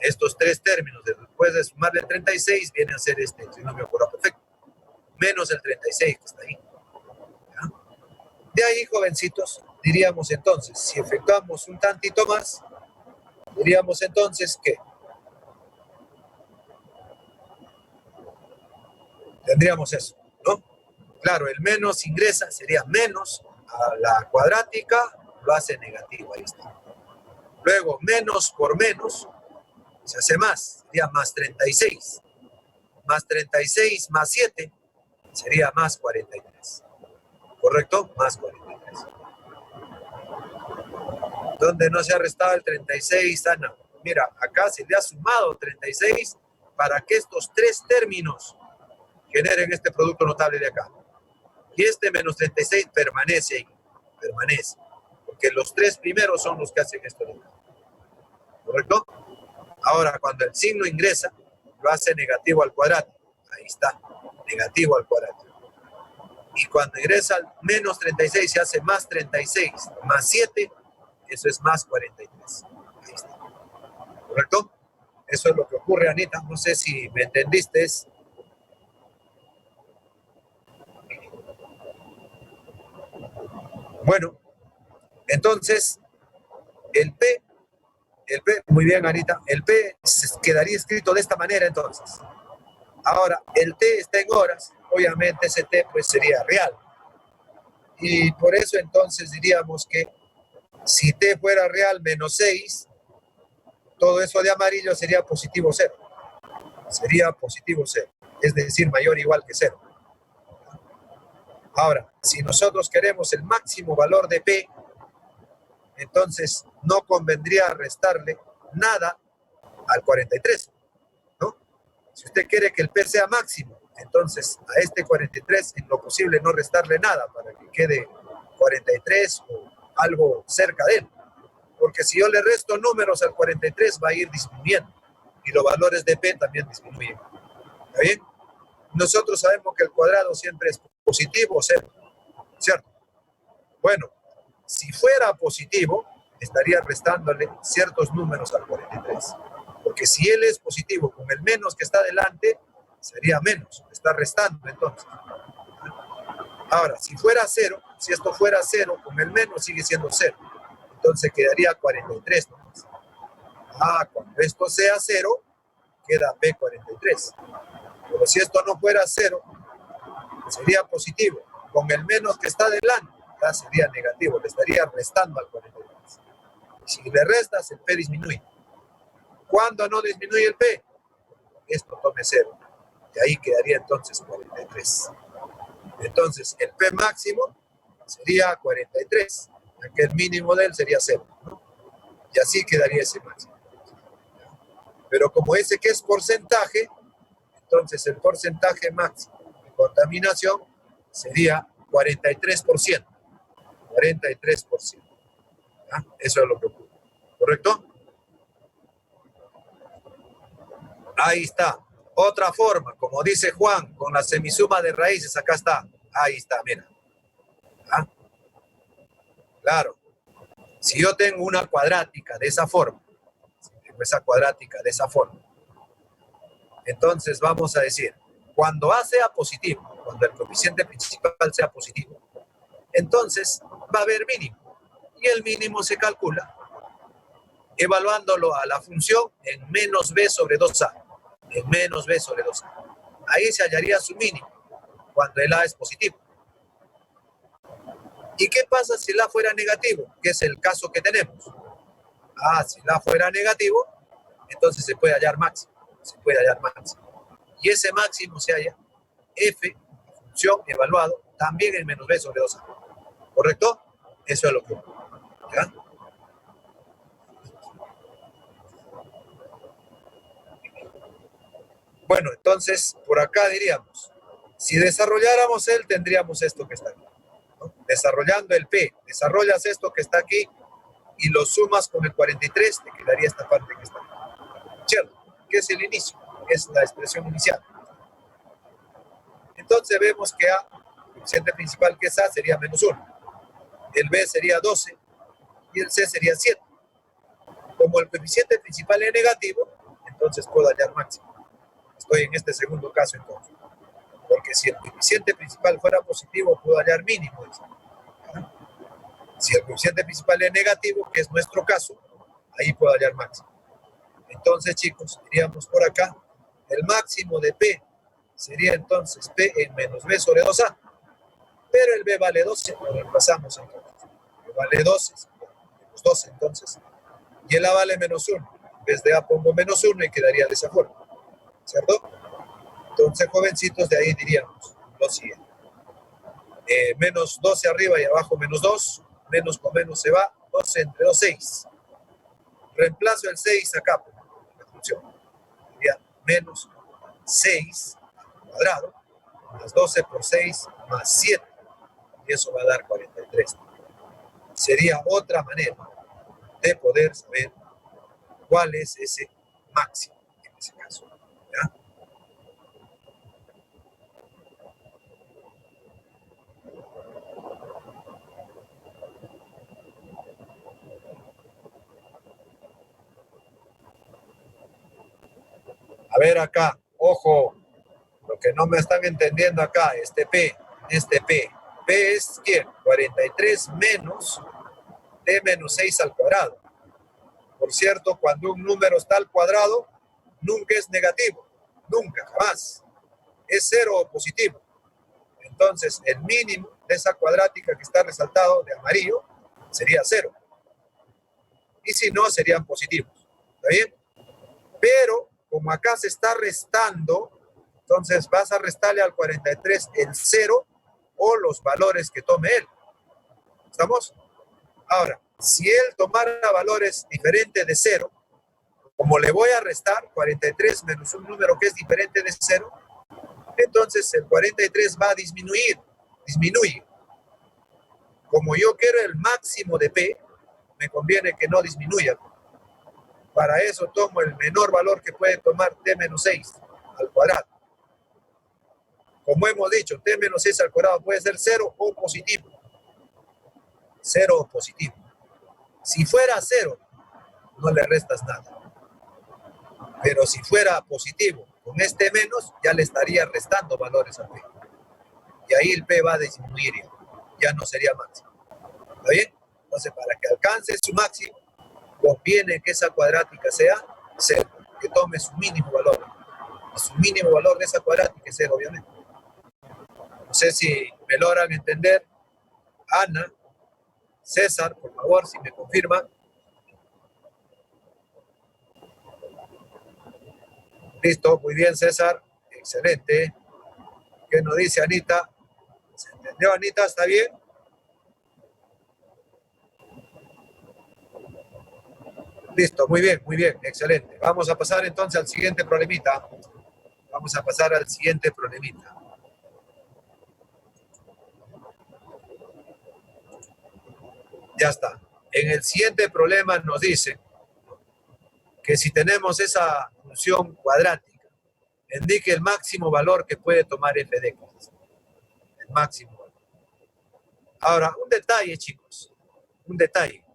[SPEAKER 1] Estos tres términos, después de sumarle el 36, viene a ser este trinomio cuadrado perfecto. Menos el 36 que está ahí. ¿Ya? De ahí, jovencitos, diríamos entonces, si efectuamos un tantito más, diríamos entonces que tendríamos eso, ¿no? Claro, el menos ingresa, sería menos a la cuadrática, lo hace negativo, ahí está. Luego, menos por menos, se hace más, sería más 36. Más 36 más 7, sería más 43. ¿Correcto? Más 43. ¿Dónde no se ha restado el 36, Ana? Mira, acá se le ha sumado 36 para que estos tres términos generen este producto notable de acá. Y este menos 36 permanece ahí. Permanece. Porque los tres primeros son los que hacen esto de acá. ¿Correcto? Ahora, cuando el signo ingresa, lo hace negativo al cuadrado. Ahí está. Negativo al cuadrado. Y cuando ingresa al menos 36 se hace más 36 más 7, eso es más 43. Ahí está. ¿Correcto? Eso es lo que ocurre, Anita. No sé si me entendiste. Bueno, entonces, el P, muy bien, Anita, el P quedaría escrito de esta manera entonces. Ahora, el T está en horas, obviamente ese T pues sería real. Y por eso entonces diríamos que si T fuera real menos 6, todo eso de amarillo sería positivo 0. Sería positivo 0, es decir, mayor o igual que 0. Ahora, si nosotros queremos el máximo valor de P, entonces no convendría restarle nada al 43, ¿no? Si usted quiere que el P sea máximo, entonces a este 43 en lo posible no restarle nada para que quede 43 o algo cerca de él. Porque si yo le resto números al 43 va a ir disminuyendo y los valores de P también disminuyen. ¿Está bien? Nosotros sabemos que el cuadrado siempre es positivo o cero, ¿cierto? Bueno, si fuera positivo, estaría restándole ciertos números al 43. Porque si él es positivo con el menos que está delante, sería menos, está restando entonces. Ahora, si fuera cero, si esto fuera cero, con el menos sigue siendo cero. Entonces quedaría 43 nomás. Cuando esto sea cero, queda P43. Pero si esto no fuera 0, sería positivo. Con el menos que está delante, ya sería negativo, le estaría restando al 43. Si le restas, el P disminuye. ¿Cuándo no disminuye el P? Esto tome 0. Y ahí quedaría entonces 43. Entonces, el P máximo sería 43. El mínimo de él sería 0. ¿No? Y así quedaría ese máximo. Pero como ese que es porcentaje, entonces el porcentaje máximo de contaminación sería 43%. 43%. ¿Ah? Eso es lo que ocurre. ¿Correcto? Ahí está. Otra forma, como dice Juan, con la semisuma de raíces, acá está. Ahí está, mira. ¿Ah? Claro. Si yo tengo una cuadrática de esa forma, entonces vamos a decir, cuando A sea positivo, cuando el coeficiente principal sea positivo, entonces va a haber mínimo. Y el mínimo se calcula evaluándolo a la función en menos b sobre 2a. En menos b sobre 2a. Ahí se hallaría su mínimo, cuando el A es positivo. ¿Y qué pasa si el A fuera negativo? Que es el caso que tenemos. Si el A fuera negativo, entonces se puede hallar máximo. Y ese máximo se halla f, función evaluado, también en menos b sobre 2a. ¿Correcto? Eso es lo que ocurre. ¿Ya? Bueno, entonces, por acá diríamos, si desarrolláramos él, tendríamos esto que está aquí. ¿No? Desarrollando el P, desarrollas esto que está aquí y lo sumas con el 43, te quedaría esta parte que está aquí. ¿Cierto? Que es el inicio, es la expresión inicial. Entonces vemos que A, el coeficiente principal que es A, sería menos 1. El B sería 12 y el C sería 7. Como el coeficiente principal es negativo, entonces puedo hallar máximo. Estoy en este segundo caso entonces. Porque si el coeficiente principal fuera positivo, puedo hallar mínimo. Si el coeficiente principal es negativo, que es nuestro caso, ahí puedo hallar máximo. Entonces, chicos, diríamos por acá, el máximo de P sería entonces P en menos B sobre 2A. Pero el B vale 12, lo reemplazamos entonces. B vale 12, menos 12 entonces. Y el A vale menos 1. En vez de A pongo menos 1 y quedaría de esa forma. ¿Cierto? Entonces, jovencitos, de ahí diríamos lo siguiente. Menos 12 arriba y abajo menos 2. Menos con menos se va. 12 entre 2, 6. Reemplazo el 6 acá por la función. Sería menos 6 al cuadrado más 12 por 6 más 7. Y eso va a dar 43. Sería otra manera de poder saber cuál es ese máximo en ese caso. ¿Ya? A ver acá, ojo, lo que no me están entendiendo acá, este P. P es ¿quién? 43 menos D menos 6 al cuadrado. Por cierto, cuando un número está al cuadrado, nunca es negativo, nunca, jamás. Es 0 o positivo. Entonces, el mínimo de esa cuadrática que está resaltado de amarillo sería 0. Y si no, serían positivos. ¿Está bien? Pero, como acá se está restando, entonces vas a restarle al 43 el 0 o los valores que tome él. ¿Estamos? Ahora, si él tomara valores diferentes de 0, como le voy a restar 43 menos un número que es diferente de 0, entonces el 43 va a disminuye. Como yo quiero el máximo de P, me conviene que no disminuya. Para eso tomo el menor valor que puede tomar T menos 6 al cuadrado. Como hemos dicho, T menos 6 al cuadrado puede ser 0 o positivo. 0 o positivo. Si fuera 0, no le restas nada. Pero si fuera positivo, con este menos, ya le estaría restando valores a P. Y ahí el P va a disminuir, ya no sería máximo. ¿Está bien? Entonces, para que alcance su máximo, conviene que esa cuadrática sea 0, que tome su mínimo valor. su mínimo valor de esa cuadrática es 0, obviamente. No sé si me logran entender. Ana, César, por favor, si me confirman. Listo, muy bien, César. Excelente. ¿Qué nos dice Anita? ¿Se entendió, Anita? ¿Está bien? Listo, muy bien, excelente. Vamos a pasar entonces al siguiente problemita. Vamos a pasar al siguiente problemita. Ya está. En el siguiente problema nos dice que si tenemos esa función cuadrática, indique el máximo valor que puede tomar f de x. El máximo valor. Ahora, un detalle, chicos. Un detalle.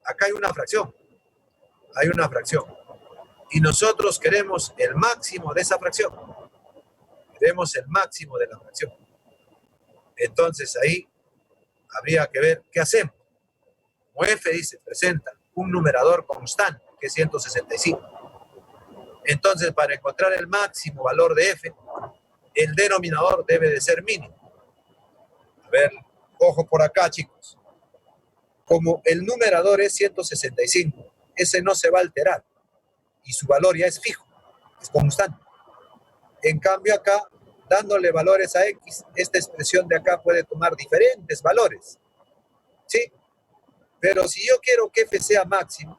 [SPEAKER 1] Acá hay una fracción. Hay una fracción. Y nosotros queremos el máximo de esa fracción. Queremos el máximo de la fracción. Entonces ahí habría que ver qué hacemos. Como f dice, presenta un numerador constante, que es 165. Entonces, para encontrar el máximo valor de f, el denominador debe de ser mínimo. A ver, ojo por acá, chicos. Como el numerador es 165, ese no se va a alterar y su valor ya es fijo, es constante. En cambio acá, dándole valores a x, esta expresión de acá puede tomar diferentes valores. ¿Sí? Pero si yo quiero que f sea máximo,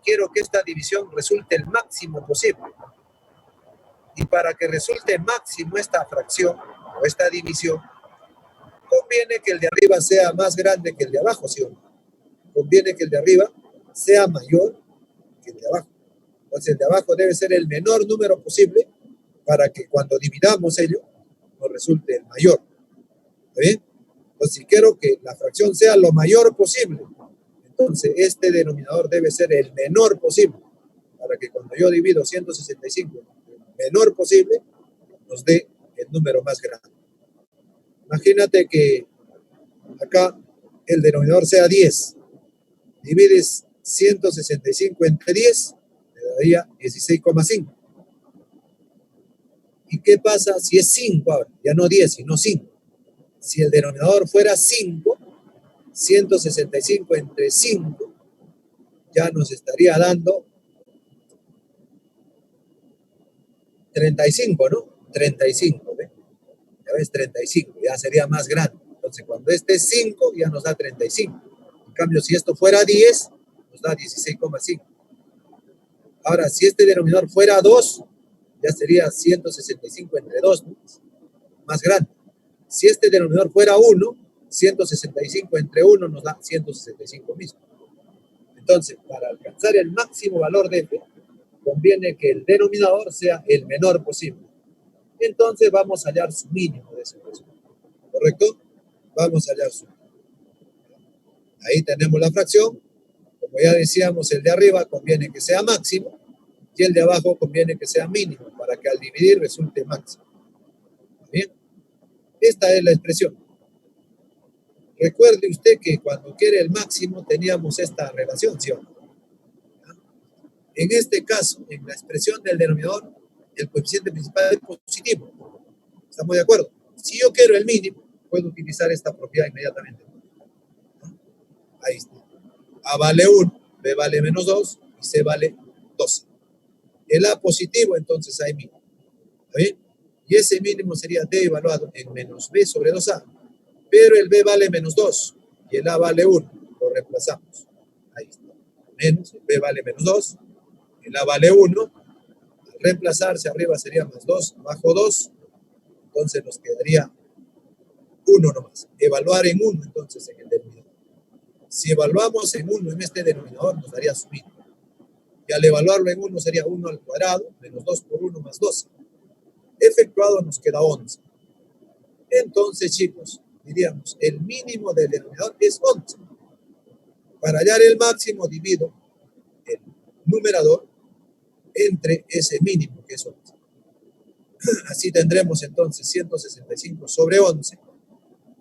[SPEAKER 1] quiero que esta división resulte el máximo posible. Y para que resulte máximo esta fracción o esta división, conviene que el de arriba sea más grande que el de abajo, ¿sí o no? Conviene que el de arriba sea mayor que el de abajo. Entonces el de abajo debe ser el menor número posible para que cuando dividamos ello nos resulte el mayor. ¿Está bien? Entonces si quiero que la fracción sea lo mayor posible, entonces este denominador debe ser el menor posible para que cuando yo divido 165 el menor posible nos dé el número más grande. Imagínate que acá el denominador sea 10. Divides 165 entre 10, me daría 16,5. ¿Y qué pasa si es 5 ahora? Ya no 10, sino 5. Si el denominador fuera 5, 165 entre 5 ya nos estaría dando 35, ¿no? 35, ¿ves? Ya ves, 35, ya sería más grande. Entonces, cuando este es 5, ya nos da 35. En cambio, si esto fuera 10, nos da 16,5. Ahora, si este denominador fuera 2, ya sería 165 entre 2, ¿no? Más grande. Si este denominador fuera 1, 165 entre 1 nos da 165 mismo. Entonces, para alcanzar el máximo valor de f, conviene que el denominador sea el menor posible. Entonces, vamos a hallar su mínimo de ese resultado. ¿Correcto? Vamos a hallar su mínimo. Ahí tenemos la fracción. Como ya decíamos, el de arriba conviene que sea máximo y el de abajo conviene que sea mínimo para que al dividir resulte máximo. ¿Bien? Esta es la expresión. Recuerde usted que cuando quiere el máximo teníamos esta relación, ¿sí o no? En este caso, en la expresión del denominador, el coeficiente principal es positivo. ¿Estamos de acuerdo? Si yo quiero el mínimo, puedo utilizar esta propiedad inmediatamente. Ahí está. A vale 1, B vale menos 2 y C vale 12. El A positivo, entonces hay mínimo. ¿Está bien? Y ese mínimo sería D evaluado en menos B sobre 2A. Pero el B vale menos 2 y el A vale 1. Lo reemplazamos. Ahí está. Menos, el B vale menos 2, el A vale 1. Al reemplazarse arriba sería más 2, abajo 2. Entonces nos quedaría 1 nomás. Evaluar en 1 entonces en el denominador. Si evaluamos en 1 en este denominador nos daría su mínimo. Y al evaluarlo en 1 sería 1 al cuadrado menos 2 por 1 más 12. Efectuado nos queda 11. Entonces, chicos, diríamos, el mínimo del denominador es 11. Para hallar el máximo divido el numerador entre ese mínimo que es 11. Así tendremos entonces 165 sobre 11.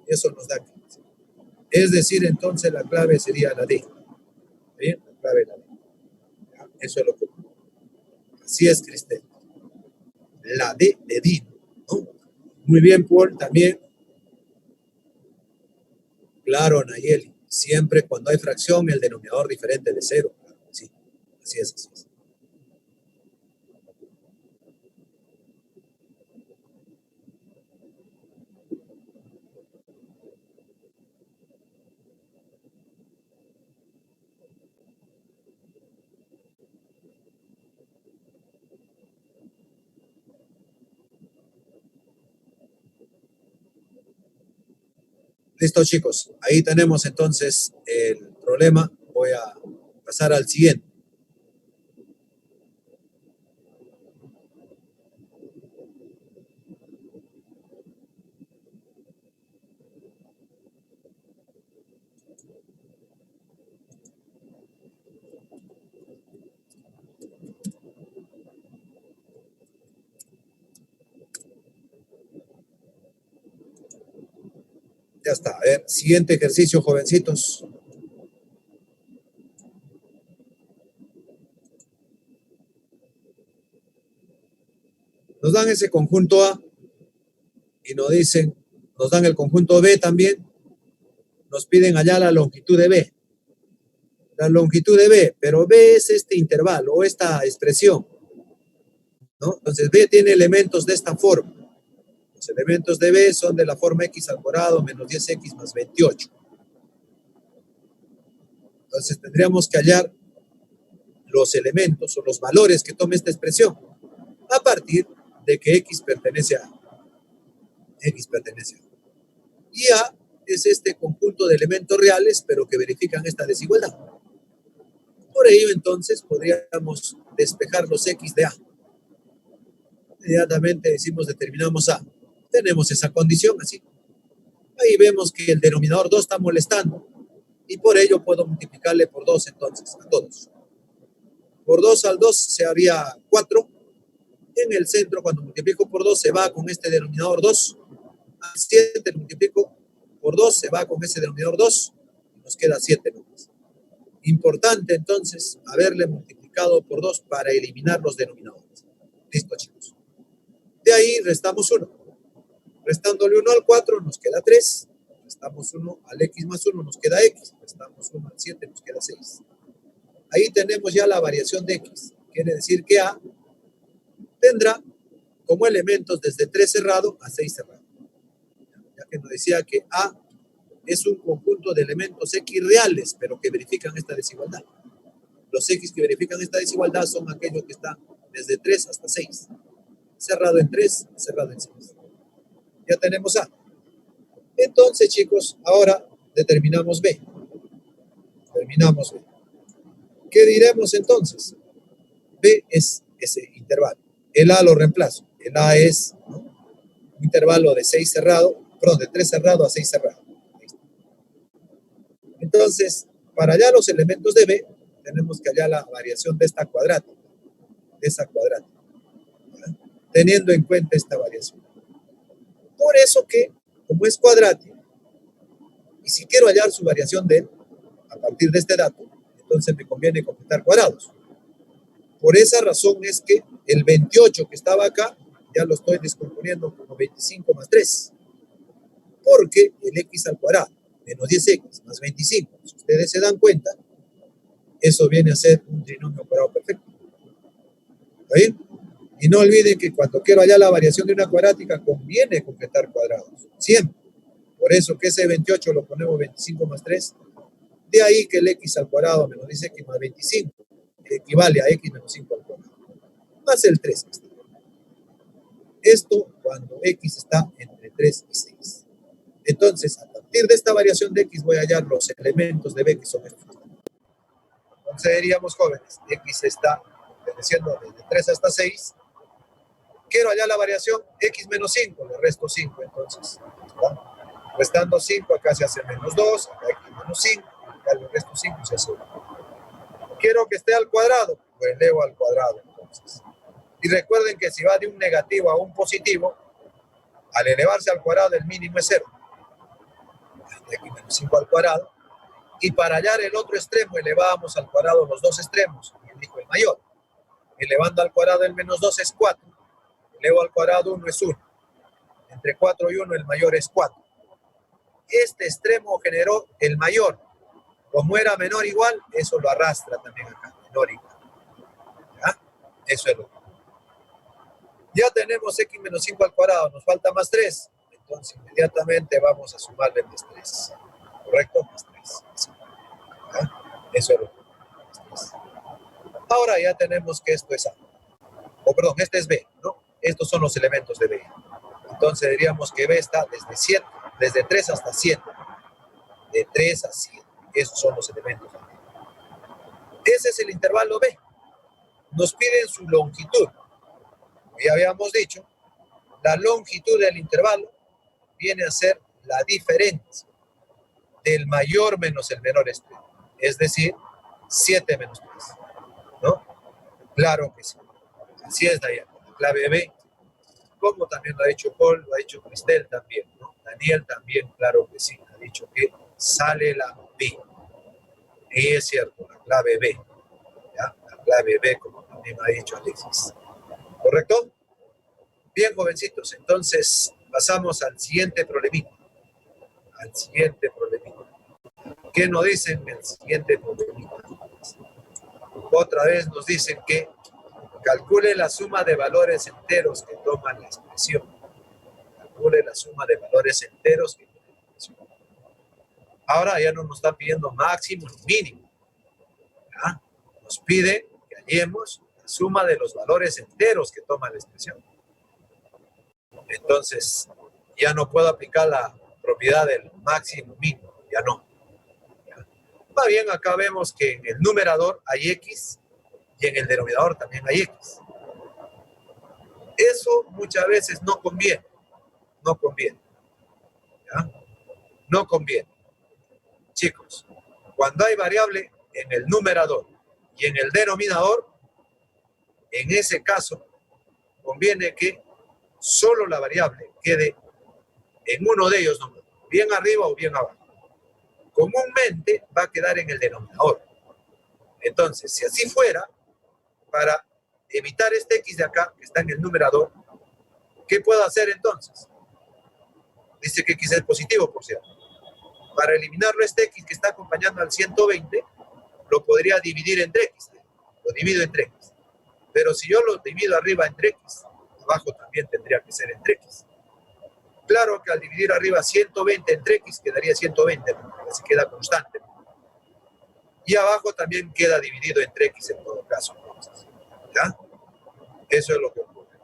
[SPEAKER 1] Eso nos da 15. Es decir, entonces la clave sería la D. ¿Bien? La clave es la D. Eso es lo que... Así es, Cristel. la D de Dino, ¿no? Muy bien, Paul, también. Claro, Nayeli. Siempre cuando hay fracción, el denominador diferente de cero. Sí, así es, así es. Listo, chicos. Ahí tenemos entonces el problema. Voy a pasar al siguiente. Ya está. A ver, siguiente ejercicio, jovencitos. Nos dan ese conjunto A y nos dicen, nos dan el conjunto B también, nos piden allá la longitud de B. La longitud de B, pero B es este intervalo o esta expresión, ¿no? Entonces B tiene elementos de esta forma. Los elementos de B son de la forma x al cuadrado menos 10x más 28. Entonces tendríamos que hallar los elementos o los valores que tome esta expresión a partir de que x pertenece a x pertenece a. Y A es este conjunto de elementos reales, pero que verifican esta desigualdad. Por ello, entonces, podríamos despejar los x de A. Inmediatamente decimos, determinamos A. Tenemos esa condición así. Ahí vemos que el denominador 2 está molestando. Y por ello puedo multiplicarle por 2 entonces, a todos. Por 2 al 2 se haría 4. En el centro, cuando multiplico por 2, se va con este denominador 2. Al 7 multiplico por 2, se va con ese denominador 2. Y nos queda 7 nomás. Importante, entonces, haberle multiplicado por 2 para eliminar los denominadores. Listo, chicos. De ahí restamos 1. Restándole 1 al 4 nos queda 3. Restamos 1 al x más 1 nos queda x. Restamos 1 al 7 nos queda 6. Ahí tenemos ya la variación de x. Quiere decir que A tendrá como elementos desde 3 cerrado a 6 cerrado. Ya que nos decía que A es un conjunto de elementos x reales, pero que verifican esta desigualdad. Los x que verifican esta desigualdad son aquellos que están desde 3 hasta 6. Cerrado en 3, cerrado en 6. Ya tenemos A. Entonces, chicos, ahora determinamos B. Terminamos B. ¿Qué diremos entonces? B es ese intervalo. El A lo reemplazo. El A es, ¿no?, un intervalo de 6 cerrado, perdón, de 3 cerrado a 6 cerrado. Entonces, para hallar los elementos de B, tenemos que hallar la variación de esta cuadrática, de esa cuadrática, ¿verdad?, teniendo en cuenta esta variación. Por eso que, como es cuadrática, y si quiero hallar su variación de a partir de este dato, entonces me conviene computar cuadrados. Por esa razón es que el 28 que estaba acá, ya lo estoy descomponiendo como 25 más 3, porque el x al cuadrado menos 10x más 25, si ustedes se dan cuenta, eso viene a ser un trinomio cuadrado perfecto. ¿Está bien? Y no olviden que cuando quiero hallar la variación de una cuadrática, conviene completar cuadrados, siempre. Por eso que ese 28 lo ponemos 25 más 3, de ahí que el x al cuadrado menos 10x más 25 equivale a x menos 5 al cuadrado, más el 3. Esto cuando x está entre 3 y 6. Entonces, a partir de esta variación de x voy a hallar los elementos de b que son estos. Entonces diríamos, jóvenes, x está perteneciendo desde 3 hasta 6. Quiero hallar la variación x menos 5, le resto 5 entonces, ¿verdad? Restando 5, acá se hace menos 2, acá x menos 5, acá le resto 5 y se hace 1. Quiero que esté al cuadrado, lo elevo al cuadrado entonces. Y recuerden que si va de un negativo a un positivo, al elevarse al cuadrado el mínimo es 0. X menos 5 al cuadrado. Y para hallar el otro extremo elevamos al cuadrado los dos extremos y elijo el mayor. Elevando al cuadrado el menos 2 es 4. Elevado al cuadrado 1 es 1. Entre 4 y 1 el mayor es 4. Este extremo generó el mayor. Como era menor igual, eso lo arrastra también acá, menor igual. ¿Ya? Eso es lo que... Ya tenemos x menos 5 al cuadrado, nos falta más 3. Entonces inmediatamente vamos a sumarle más 3. ¿Correcto? Más 3. ¿Ya? Eso es lo que... Ahora ya tenemos que esto es A. O perdón, este es B, ¿no? Estos son los elementos de B. Entonces diríamos que B está desde 7, desde 3 hasta 7. De 3 a 7. Esos son los elementos de B. Ese es el intervalo B. Nos piden su longitud. Como ya habíamos dicho, la longitud del intervalo viene a ser la diferencia del mayor menos el menor extremo. Es decir, 7 menos 3. ¿No? Claro que sí. Así es, Dayan. La clave B, como también lo ha dicho Paul, lo ha dicho Cristel también, ¿no? Daniel también, claro que sí, ha dicho que sale la B. Y es cierto, la clave B. ¿Ya? La clave B, como también ha dicho Alexis. ¿Correcto? Bien, jovencitos, entonces pasamos al siguiente problemita. Al siguiente problemita. ¿Qué nos dicen en el siguiente problemita? Otra vez nos dicen que calcule la suma de valores enteros que toma la expresión. Calcule la suma de valores enteros que toma la expresión. Ahora ya no nos está pidiendo máximo ni mínimo. ¿Ya? Nos pide que hallemos la suma de los valores enteros que toma la expresión. Entonces, ya no puedo aplicar la propiedad del máximo mínimo. Ya no. ¿Ya? Más bien, acá vemos que en el numerador hay X y en el denominador también hay X. Eso muchas veces no conviene. No conviene. ¿Ya? No conviene. Chicos, cuando hay variable en el numerador y en el denominador, en ese caso, conviene que solo la variable quede en uno de ellos, ¿no? Bien arriba o bien abajo. Comúnmente va a quedar en el denominador. Entonces, si así fuera, para evitar este X de acá, que está en el numerador, ¿qué puedo hacer entonces? Dice que X es positivo, por cierto. Para eliminarlo, este X que está acompañando al 120, lo podría dividir entre X. Lo divido entre X. Pero si yo lo divido arriba entre X, abajo también tendría que ser entre X. Claro que al dividir arriba 120 entre X, quedaría 120, porque se queda constante. Y abajo también queda dividido entre X en todo caso. Entonces, ¿ya? Eso es lo que ocurre.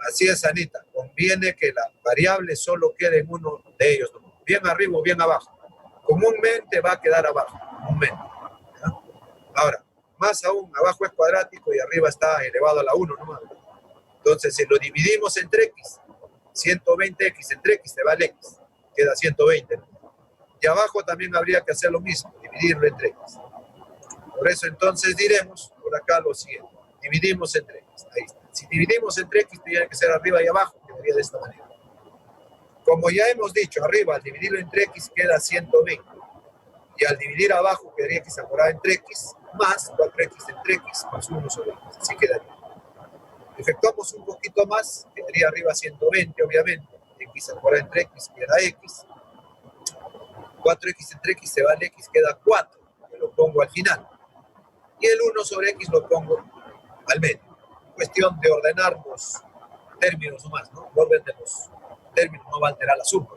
[SPEAKER 1] Así es, Anita. Conviene que la variable solo quede en uno de ellos, ¿no? Bien arriba o bien abajo. Comúnmente va a quedar abajo. Comúnmente. ¿Ya? Ahora, más aún, abajo es cuadrático y arriba está elevado a la 1 nomás. Entonces, si lo dividimos entre X, 120X entre X, se va el X. Queda 120. ¿No? Y abajo también habría que hacer lo mismo, dividirlo entre X. Por eso entonces diremos por acá lo siguiente. Dividimos entre X. Ahí está. Si dividimos entre X, tiene que ser arriba y abajo, quedaría de esta manera. Como ya hemos dicho, arriba al dividirlo entre X queda 120. Y al dividir abajo quedaría X acordado entre X más 4X entre X más 1 sobre X. Así quedaría. Efectuamos un poquito más, quedaría arriba 120, obviamente. X acordado entre X queda X. 4X entre X se va al X, queda 4. Que lo pongo al final. Y el 1 sobre X lo pongo al medio. Cuestión de ordenar los términos nomás, ¿no? El orden de los términos no va a alterar la suma.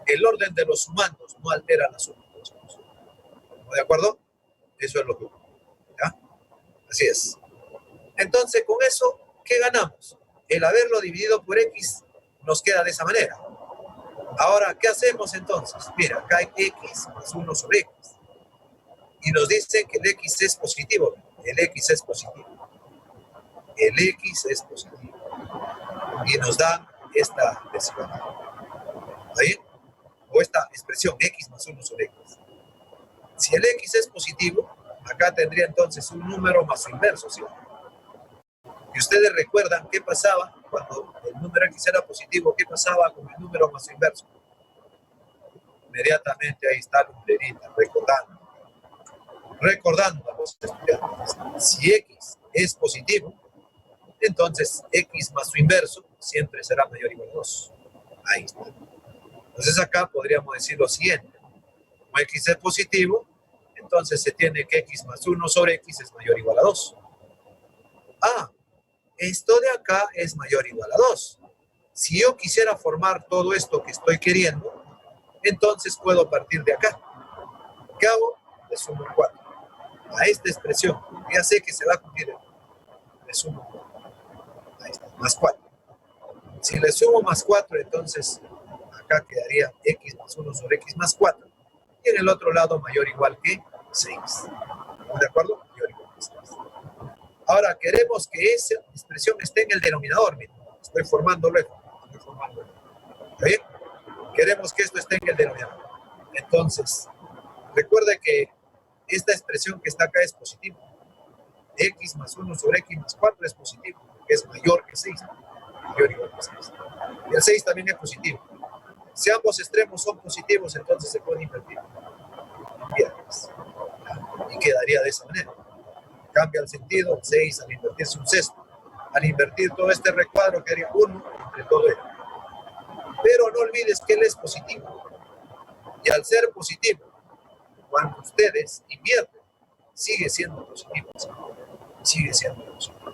[SPEAKER 1] El orden de los sumandos no altera la suma. ¿De acuerdo? Eso es lo que ocurre. ¿Ya? Así es. Entonces, con eso, ¿qué ganamos? El haberlo dividido por X nos queda de esa manera. Ahora, ¿qué hacemos entonces? Mira, acá hay X más 1 sobre X. Y nos dice que el X es positivo. El X es positivo. El X es positivo. Y nos da esta desigualdad. ¿Ahí? O esta expresión, X más 1 sobre X. Si el X es positivo, acá tendría entonces un número más su inverso, ¿sí? Y ustedes recuerdan qué pasaba cuando el número X era positivo, qué pasaba con el número más su inverso. Inmediatamente ahí está Lumbrerita, recordando a los estudiantes. Si X es positivo, entonces x más su inverso siempre será mayor o igual a 2. Ahí está. Entonces acá podríamos decir lo siguiente. Como x es positivo, entonces se tiene que x más 1 sobre x es mayor o igual a 2. Ah, esto de acá es mayor o igual a 2. Si yo quisiera formar todo esto que estoy queriendo, entonces puedo partir de acá. ¿Qué hago? Le sumo 4 a esta expresión. Ya sé que se va a cumplir. Le sumo 4. Ahí está, más 4. Si le sumo más 4, entonces acá quedaría x más 1 sobre x más 4. Y en el otro lado mayor o igual que 6. ¿Estamos de acuerdo? Mayor o igual que 6. Ahora queremos que esa expresión esté en el denominador. Miren, estoy formando luego. ¿Está bien? Queremos que esto esté en el denominador. Entonces, recuerda que esta expresión que está acá es positiva. X más 1 sobre x más 4 es positivo, porque es mayor que 6. Mayor o igual que 6. Y el 6 también es positivo. Si ambos extremos son positivos, entonces se puede invertir. Y quedaría de esa manera. Cambia el sentido, 6 al invertirse un sexto. Al invertir todo este recuadro quedaría 1 entre todo ello. Pero no olvides que él es positivo. Y al ser positivo, cuando ustedes invierten, sigue siendo positivo. Sigue siendo positivo.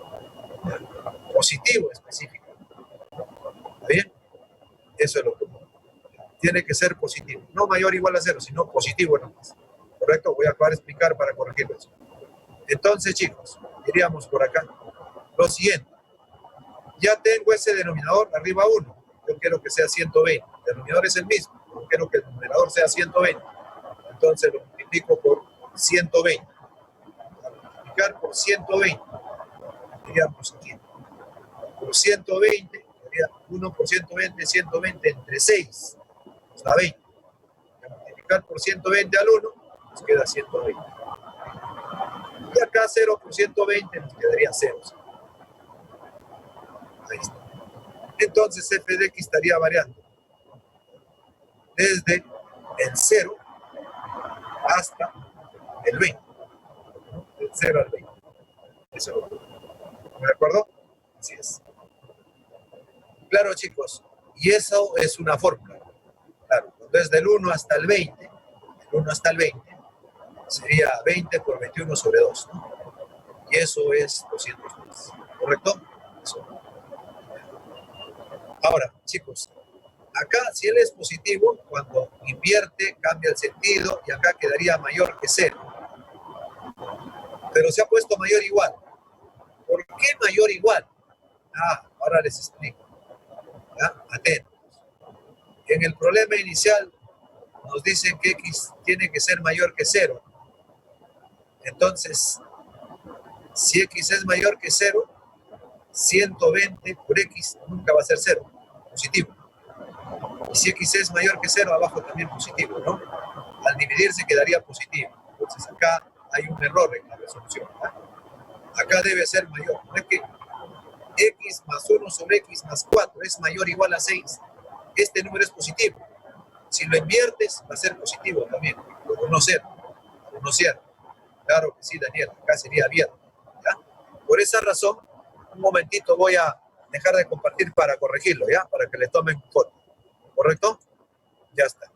[SPEAKER 1] Positivo específico. ¿Está bien? Eso es lo que tiene que ser positivo. No mayor o igual a 0, sino positivo nomás. ¿Correcto? Voy a acabar de explicar para corregirlo eso. Entonces, chicos, diríamos por acá lo siguiente. Ya tengo ese denominador arriba 1. Yo quiero que sea 120. El denominador es el mismo. Yo quiero que el numerador sea 120. Entonces lo multiplico por 120. Al multiplicar por 120, diríamos aquí, por 120, sería 1 por 120, 120 entre 6, nos da 20. Al multiplicar por 120 al 1, nos queda 120. Y acá 0 por 120 nos quedaría 0. Ahí está. Entonces f de x estaría variando desde el 0 hasta el 20. ¿No? Del 0 al 20. Eso, ¿de acuerdo? Así es. Claro, chicos. Y eso es una fórmula. Claro, entonces del 1 hasta el 20, del 1 hasta el 20, sería 20 por 21 sobre 2, ¿no? Y eso es 203. ¿Correcto? Eso. Ahora, chicos, acá si él es positivo, cuando invierte cambia el sentido y acá quedaría mayor que 0. Pero se ha puesto mayor igual. ¿Por qué mayor igual? Ah, ahora les explico. ¿Ya? Atentos. En el problema inicial nos dicen que x tiene que ser mayor que 0. Entonces, si x es mayor que 0, 120 por x nunca va a ser 0, positivo. Y si x es mayor que 0, abajo también positivo, ¿no? Al dividirse quedaría positivo. Entonces acá hay un error en la resolución, ¿no? Acá debe ser mayor. ¿No es que x más 1 sobre x más 4 es mayor o igual a 6? Este número es positivo. Si lo inviertes, va a ser positivo también. Por no ser. Por no ser. Claro que sí, Daniel. Acá sería abierto. ¿Ya? Por esa razón, un momentito voy a dejar de compartir para corregirlo, ¿ya? Para que le tomen foto. ¿Correcto? Ya está.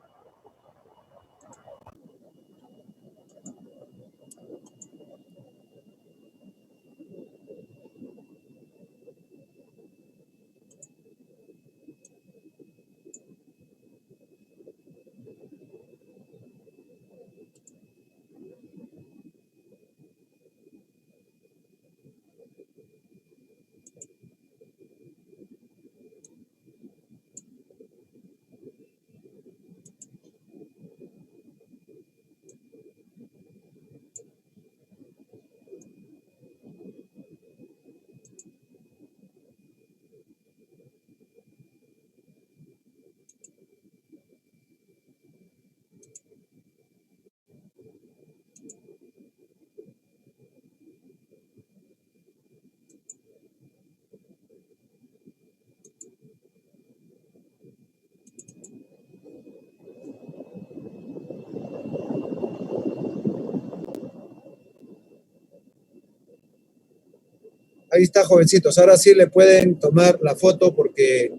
[SPEAKER 1] Ahí está, jovencitos. Ahora sí le pueden tomar la foto porque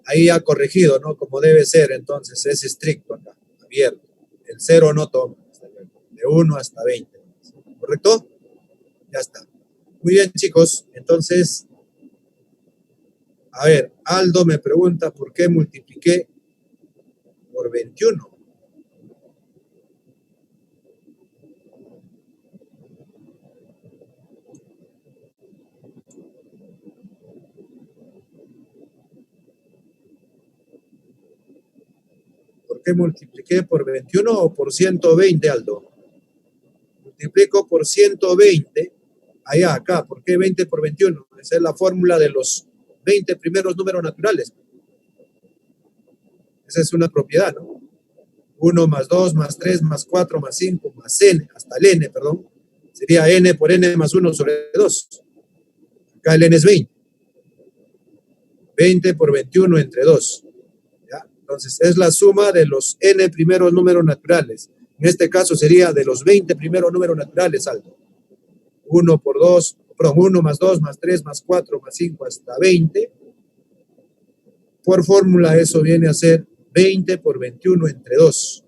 [SPEAKER 1] ahí ha corregido, ¿no? Como debe ser. Entonces es estricto acá, abierto. El cero no toma. De 1 hasta 20. ¿Correcto? Ya está. Muy bien, chicos. Entonces, a ver, Aldo me pregunta por qué multipliqué por 21. ¿Por qué multipliqué por 21 o por 120, Aldo? Multiplico por 120, allá, acá. ¿Por qué 20 por 21? Esa es la fórmula de los 20 primeros números naturales. Esa es una propiedad, ¿no? 1 más 2 más 3 más 4 más 5 más n, hasta el n, perdón. Sería n por n más 1 sobre 2. Acá el n es 20. 20 por 21 entre 2. ¿Ya? Entonces, es la suma de los n primeros números naturales. En este caso sería de los 20 primeros números naturales, Aldo. 1 por 2, perdón, 1 más 2 más 3 más 4 más 5 hasta 20. Por fórmula eso viene a ser 20 por 21 entre 2.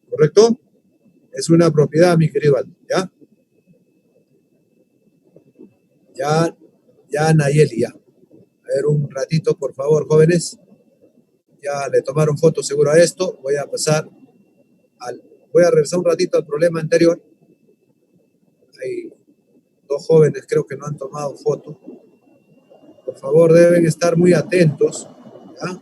[SPEAKER 1] ¿Correcto? Es una propiedad, mi querido Aldo. ¿Ya? Ya, Nayeli, ya. A ver, un ratito, por favor, jóvenes. Ya le tomaron foto seguro a esto. Voy a regresar un ratito al problema anterior. Hay dos jóvenes, creo que no han tomado foto. Por favor, deben estar muy atentos. ¿Ya?